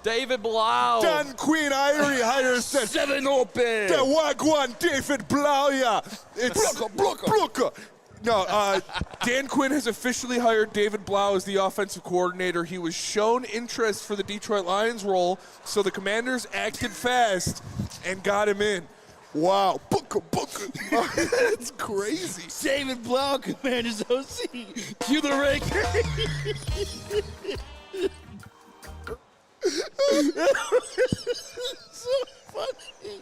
David Blau. Dan Quinn, Irie hires 7 open. The wagwan, David Blau, yeah. It's Blocker. No, Dan Quinn has officially hired David Blau as the offensive coordinator. He was shown interest for the Detroit Lions role, so the Commanders acted fast and got him in. Wow. Booker. That's crazy. David Blau, Commanders OC. Cue the rank. So funny.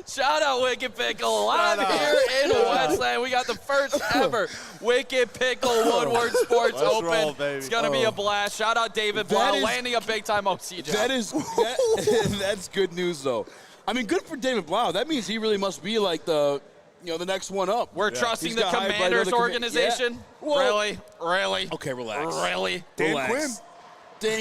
Shout out Wicked Pickle. Live here in Westland. We got the first ever Wicked Pickle Woodward Sports Open. Roll, it's going to be a blast. Shout out David Blau, landing a big-time OC job. That's good news, though. I mean, good for David Blau. That means he really must be like the next one up. We're trusting the Commanders organization? Yeah. Really? Okay, relax. Really? Dan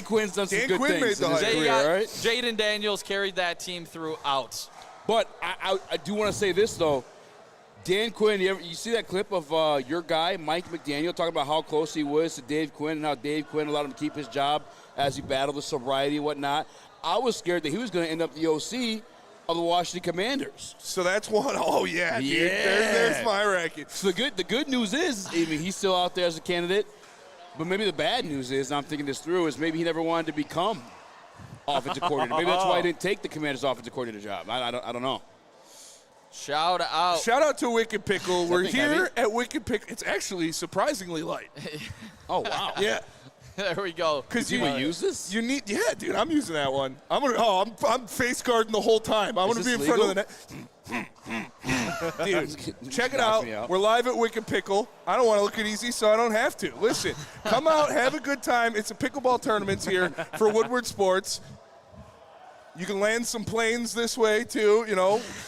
Quinn's done some good things in his career, right? Jaden Daniels carried that team throughout. But I do want to say this, though. Dan Quinn, you see that clip of your guy, Mike McDaniel, talking about how close he was to Dave Quinn and how Dave Quinn allowed him to keep his job as he battled the sobriety and whatnot. I was scared that he was going to end up the OC of the Washington Commanders. So that's one. Oh, yeah, dude. There's my racket. So the good news is, I mean, he's still out there as a candidate. But maybe the bad news is, and I'm thinking this through, is maybe he never wanted to become offensive coordinator. Maybe that's why he didn't take the Commander's offensive coordinator job. I don't know. Shout out to Wicked Pickle. We're here at Wicked Pickle. It's actually surprisingly light. Oh, wow. Yeah. There we go. Because you use this? Yeah, dude. I'm using that one. I'm face guarding the whole time. I'm gonna be in front of the net. Dude, check it out. We're live at Wicked Pickle. I don't want to look at Easy, so I don't have to. Listen, come out, have a good time. It's a pickleball tournament here for Woodward Sports. You can land some planes this way, too,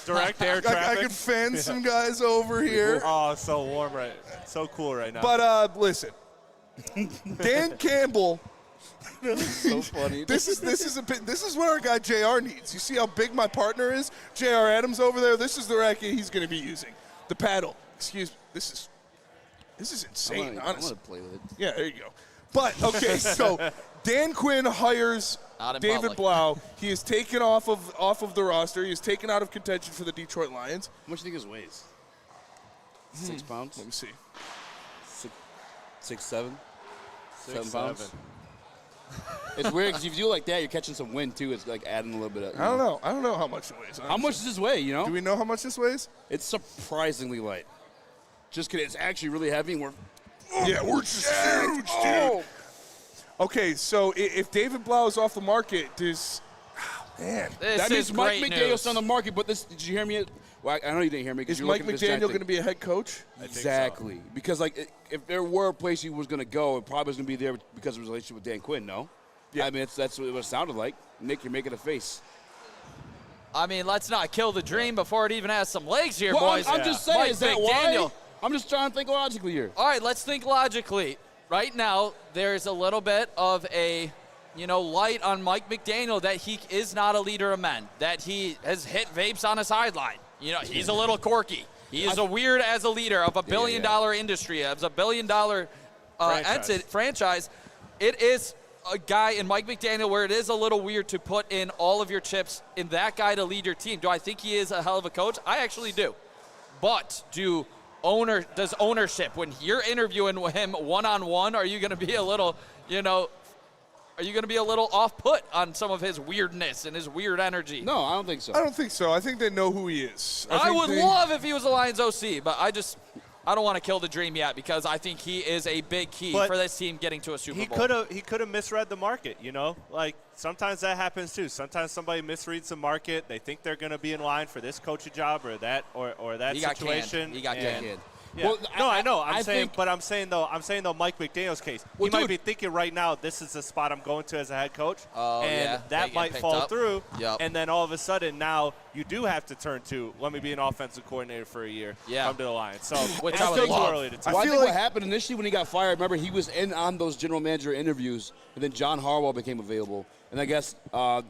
Direct air traffic. I can fan some guys over here. Oh, so warm so cool right now. But, listen. Dan Campbell So funny. This is what our guy JR needs. You see how big my partner is? JR Adams over there. This is the racket he's going to be using. The paddle. Excuse me. This is insane. I want to play with it. Yeah, there you go. But okay, so Dan Quinn hires David Blau. He is taken off of the roster. He is taken out of contention for the Detroit Lions. How much do you think his weighs? 6 pounds? Let me see. 6, 7? 7 pounds? 7. It's weird because if you do like that, you're catching some wind too. It's like adding a little bit of. I don't know. I don't know how much it weighs. How much does this weigh? You know? Do we know how much this weighs? It's surprisingly light. Just kidding. It's actually really heavy. And we're just huge, dude. Okay, so if David Blau is off the market, that means Mike McDaniel's on the market. But did you hear me? Well, I know you didn't hear me. Is Mike McDaniel going to be a head coach? Exactly. Because like, if there were a place he was going to go, it probably was going to be there because of his relationship with Dan Quinn. No. Yeah. I mean, that's what it sounded like. Nick, you're making a face. I mean, let's not kill the dream before it even has some legs here, well, boys. I'm just saying, Mike is that McDaniel. why? I'm just trying to think logically here. All right, let's think logically. Right now, there's a little bit of a, light on Mike McDaniel that he is not a leader of men, that he has hit vapes on a sideline. He's a little quirky. He is a weird as a leader of a billion-dollar industry, as a billion-dollar franchise. It is a guy in Mike McDaniel where it is a little weird to put in all of your chips in that guy to lead your team. Do I think he is a hell of a coach? I actually do. But does ownership, when you're interviewing him one-on-one, are you going to be a little, are you going to be a little off-put on some of his weirdness and his weird energy? No, I don't think so. I don't think so. I think they know who he is. I would love if he was a Lions OC, but I don't want to kill the dream yet because I think he is a big key for this team getting to a Super Bowl. He could have misread the market, Like, sometimes that happens too. Sometimes somebody misreads the market. They think they're going to be in line for this coaching job or that situation. He got canned. Yeah. Well, no, I know. I'm saying though, Mike McDaniel's case, he might be thinking right now, this is the spot I'm going to as a head coach, that might fall through. Yep. And then all of a sudden, now you do have to turn to let me be an offensive coordinator for a year. Come to the Lions. So which it's I still would love. too early to tell. Well, I think what happened initially when he got fired, remember he was in on those general manager interviews, and then John Harbaugh became available, and I guess the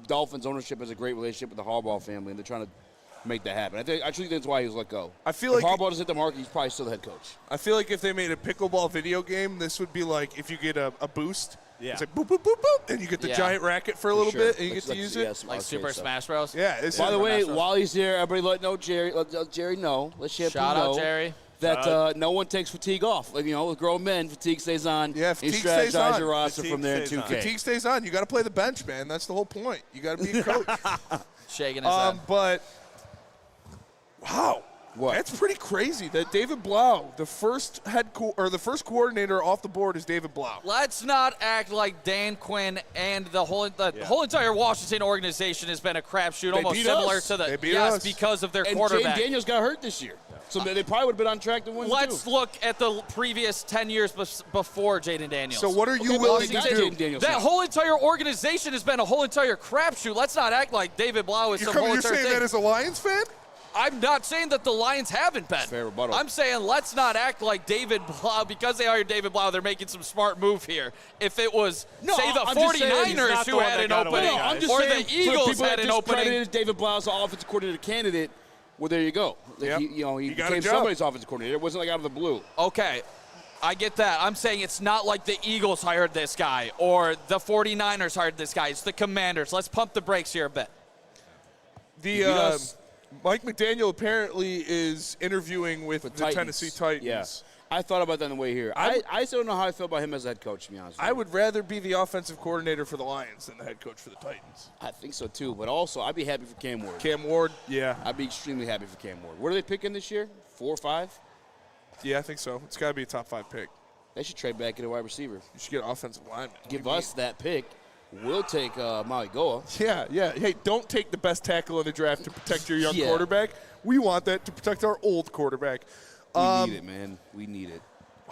Dolphins ownership has a great relationship with the Harbaugh family, and they're trying to make that happen. I actually think that's why he was let go. I feel if like Harbaugh doesn't hit the market, he's probably still the head coach. I feel like if they made a pickleball video game, this would be like if you get a boost. Yeah. It's like boop, boop, boop, boop, and you get the giant racket for a little bit, and you get to use it. Like Super Smash Bros. Yeah. By the way, while he's here, everybody let Jerry know. Let Shep Shout know out, Jerry. That no one takes fatigue off. Like, with grown men, fatigue stays on. Yeah, fatigue stays on. You strategize your roster from there in 2K. Fatigue stays on. You got to play the bench, man. That's the whole point. You got to be a coach. Shaking his head. But wow, what? That's pretty crazy. That David Blau, the first coordinator off the board is David Blau. Let's not act like Dan Quinn and the whole entire Washington organization has been a crapshoot, almost similar to the because of their quarterback. And Daniels got hurt this year, so they probably would have been on track to win. Let's look at the previous 10 years before Jaden Daniels. So what are you willing to do? That whole entire organization has been a whole entire crapshoot. Let's not act like David Blau is some whole entire You're saying that as a Lions fan? I'm not saying that the Lions haven't been. Fair rebuttal. I'm saying let's not act like David Blau, because they hired David Blau, they're making some smart move here. If it was, say, the 49ers who had an opening, or the Eagles had an opening. Credited David Blau as an offensive coordinator candidate, well, there you go. Like he became somebody's offensive coordinator. It wasn't like out of the blue. Okay. I get that. I'm saying it's not like the Eagles hired this guy or the 49ers hired this guy. It's the Commanders. Let's pump the brakes here a bit. Mike McDaniel apparently is interviewing with the Tennessee Titans. Yeah. I thought about that on the way here. I still don't know how I feel about him as a head coach, to be honest with you. I would rather be the offensive coordinator for the Lions than the head coach for the Titans. I think so, too. But also, I'd be happy for Cam Ward. Cam Ward, yeah. I'd be extremely happy for Cam Ward. What are they picking this year? 4 or 5? Yeah, I think so. It's got to be a top 5 pick. They should trade back and get a wide receiver. You should get an offensive lineman. Give us that pick. We'll take Maui Goa. Yeah. Hey, don't take the best tackle in the draft to protect your young quarterback. We want that to protect our old quarterback. We need it, man. We need it.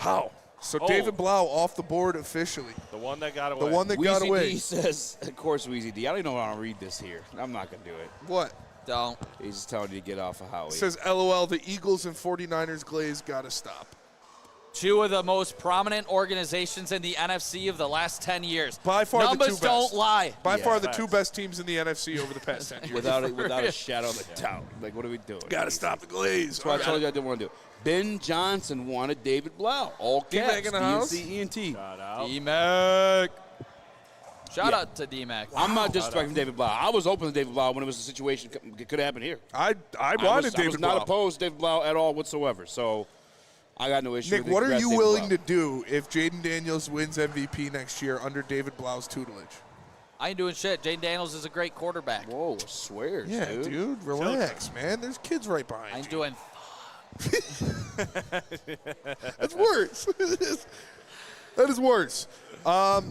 Wow. So David Blau off the board officially. The one that got away. The one that got away. D says, of course, Weezy D. I don't even know how to read this here. I'm not going to do it. What? Don't. He's just telling you to get off of Howie. It says, LOL, the Eagles and 49ers glaze got to stop. two of the most prominent organizations in the NFC of the last 10 years. By far Numbers the two best. don't lie. By far the two best teams in the NFC over the past 10 years. Without a shadow of a doubt. Like, what are we doing? Got to stop the glaze. That's why I told you I didn't want to do it. Ben Johnson wanted David Blau. All caps. D-Mac in the house? D-C-E-N-T. Shout out. D-Mac. Shout out to D-Mac. I'm not disrespecting David Blau. I was open to David Blau when it was a situation that could happen here. I wanted I David was Blau. not opposed to David Blau at all whatsoever. So I got no issue Nick, with it. what are Congrats, you David willing Blau. to do if Jaden Daniels wins MVP next year under David Blau's tutelage? I ain't doing shit. Jaden Daniels is a great quarterback. Whoa, swears, Yeah, dude, relax, man. There's kids right behind I ain't you. doing That's worse. That is worse. Yeah,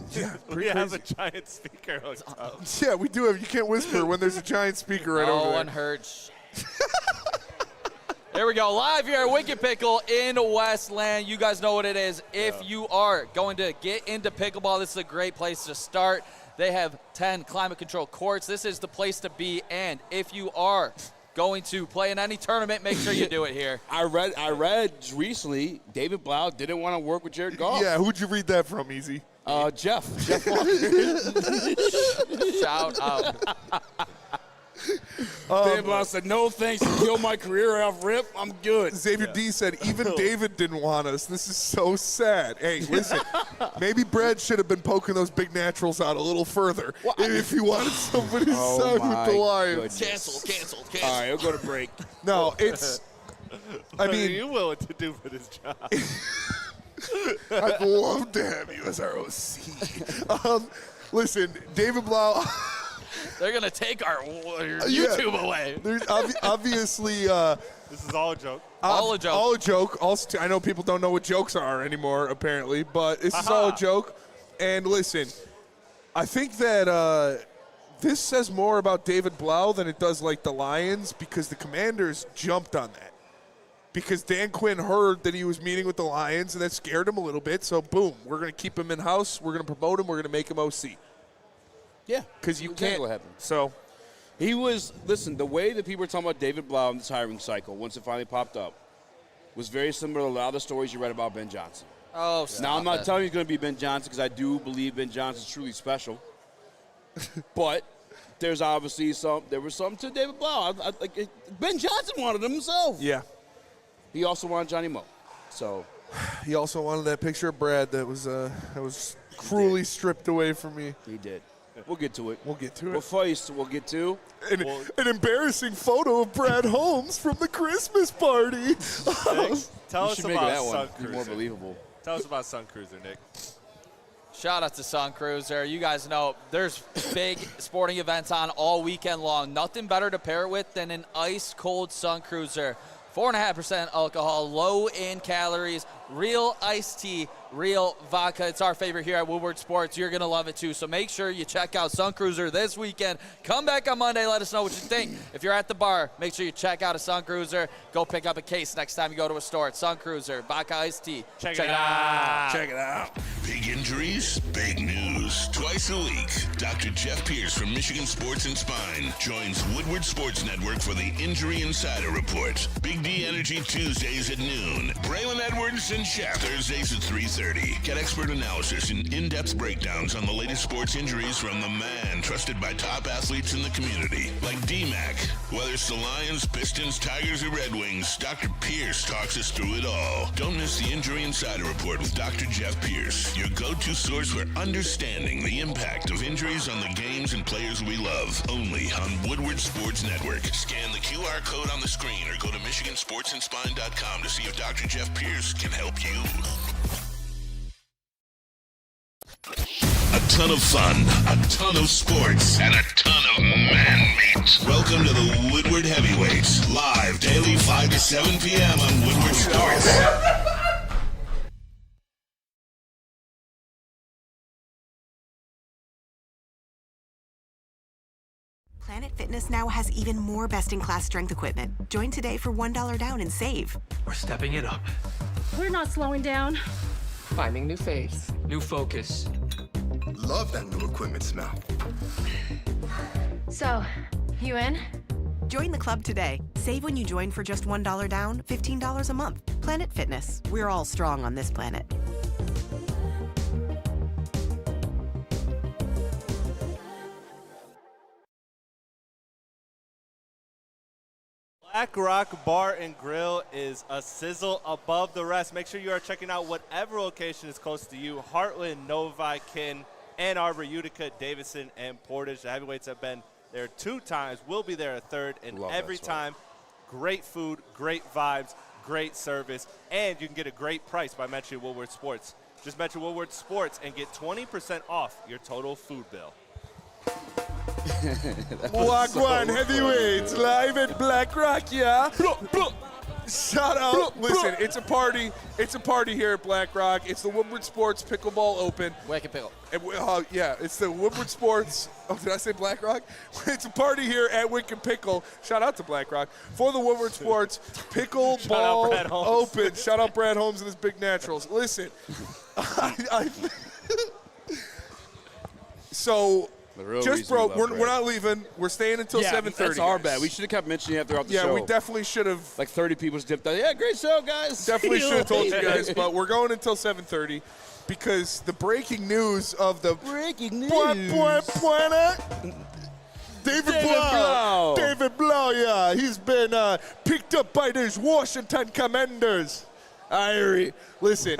We have a giant speaker hooked up. yeah, we do have. You can't whisper when there's a giant speaker right over no there. one heard shit. There we go. Live here at Wicked Pickle in Westland. You guys know what it is. If you are going to get into pickleball, this is a great place to start. They have 10 climate-controlled courts. This is the place to be. And if you are going to play in any tournament, make sure you do it here. I read recently David Blau didn't want to work with Jared Goff. Yeah, who'd you read that from, Easy? Jeff Walker. Shout out. David Blau said, no thanks, to kill my career off rip, I'm good. Xavier D said, even David didn't want us. This is so sad. Hey, listen, maybe Brad should have been poking those big naturals out a little further if he wanted somebody to sign with the Lions. Cancel. All right, we'll go to break. No, it's, I What are mean, you willing to do for this job? I'd love to have you as our OC. Listen, David Blau. They're going to take our YouTube away. There's obviously. This is all a joke. All a joke. All a joke. I know people don't know what jokes are anymore, apparently, but this is all a joke. And listen, I think that this says more about David Blau than it does like the Lions because the Commanders jumped on that. Because Dan Quinn heard that he was meeting with the Lions, and that scared him a little bit. So, boom, we're going to keep him in-house. We're going to promote him. We're going to make him OC. Yeah. Because you Exactly can't. what happened. So, He was, listen, the way that people were talking about David Blau in this hiring cycle, once it finally popped up, was very similar to a lot of the stories you read about Ben Johnson. Oh, Now, I'm not telling you he's going to be Ben Johnson because I do believe Ben Johnson's truly special. But there's obviously there was something to David Blau. Ben Johnson wanted him himself. yeah. He also wanted Johnny Moe. So He also wanted that picture of Brad that was cruelly stripped away from me. he did. We'll get to it. We'll get to it. Well, first, we'll get to An embarrassing photo of Brad Holmes from the Christmas party. Nick, tell you us should make about that one Sun be more Cruiser. believable. Tell us about Sun Cruiser, Nick. Shout out to Sun Cruiser. You guys know there's big sporting events on all weekend long. Nothing better to pair it with than an ice-cold Sun Cruiser. 4.5% alcohol, low in calories, real iced tea, real vodka. It's our favorite here at Woodward Sports. You're going to love it too. So make sure you check out Sun Cruiser this weekend. Come back on Monday. Let us know what you think. If you're at the bar, make sure you check out a Sun Cruiser. Go pick up a case next time you go to a store. It's Sun Cruiser, vodka iced tea. Check it out. Check it out. Big injuries, big news. Twice a week, Dr. Jeff Pierce from Michigan Sports and Spine joins Woodward Sports Network for the Injury Insider Report. Big D Energy Tuesdays at noon. Braylon Edwards and Shep Thursdays at 3:30. Get expert analysis and in-depth breakdowns on the latest sports injuries from the man trusted by top athletes in the community, like D-Mac. Whether it's the Lions, Pistons, Tigers, or Red Wings, Dr. Pierce talks us through it all. Don't miss the Injury Insider Report with Dr. Jeff Pierce, your go-to source for understanding the impact of injuries on the games and players we love. Only on Woodward Sports Network. Scan the QR code on the screen or go to MichiganSportsandSpine.com to see if Dr. Jeff Pierce can help you. A ton of fun, a ton of sports, and a ton of man meat. Welcome to the Woodward Heavyweights, live daily 5 to 7 p.m. on Woodward Sports. Planet Fitness now has even more best-in-class strength equipment. Join today for $1 down and save. We're stepping it up. We're not slowing down. Finding new faith, new focus. Love that new equipment smell. So, you in? Join the club today. Save when you join for just $1 down, $15 a month. Planet Fitness. We're all strong on this planet. Black Rock Bar and Grill is a sizzle above the rest. Make sure you are checking out whatever location is close to you. Heartland, Novi, Kin, Ann Arbor, Utica, Davidson, and Portage. The heavyweights have been there 2 times. We'll be there a 3rd. And every time, great food, great vibes, great service. And you can get a great price by mentioning Woodward Sports. Just mention Woodward Sports and get 20% off your total food bill. Wagwan Heavyweights live at Black Rock, yeah. Shout out. Listen, it's a party. It's a party here at Black Rock. It's the Woodward Sports Pickleball Open. Wicked Pickle. Yeah, it's the Woodward Sports. Oh, did I say Black Rock? It's a party here at Wicked Pickle. Shout out to Black Rock for the Woodward Sports Pickleball Open. Shout out Brad Holmes and his Big Naturals. Listen, so. Just broke. We're not leaving. We're staying until 7:30. That's our bad. We should have kept mentioning it throughout the show. Yeah, we definitely should have. Like 30 people just dipped out. Yeah, great show, guys. Definitely should have told you guys, but we're going until 7:30 because the breaking news of the David Blau. David Blau, yeah, he's been picked up by these Washington Commanders. Listen,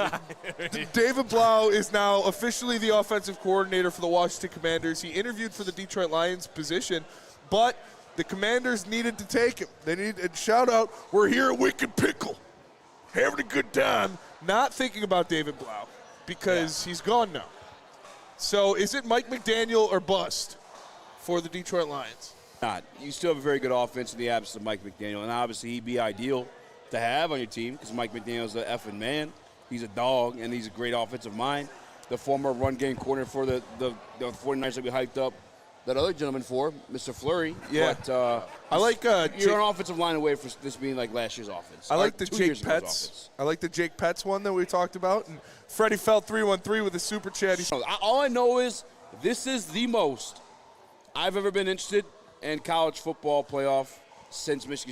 David Blau is now officially the offensive coordinator for the Washington Commanders. He interviewed for the Detroit Lions position, but the Commanders needed to take him. They needed a shout out. We're here at Wicked Pickle, having a good time. Not thinking about David Blau because he's gone now. So is it Mike McDaniel or bust for the Detroit Lions? Not. You still have a very good offense in the absence of Mike McDaniel, and obviously he'd be ideal to have on your team because Mike McDaniel's an effing man. He's a dog, and he's a great offensive mind. The former run game corner for the 49ers that we hyped up that other gentleman for, Mr. Fleury. Yeah. But I like you're an offensive line away from this being like last year's offense. I like the Jake Petts. I like the Jake Petts one that we talked about. And Freddie Felt 313 with a super chat. All I know is this is the most I've ever been interested in college football playoff since Michigan State.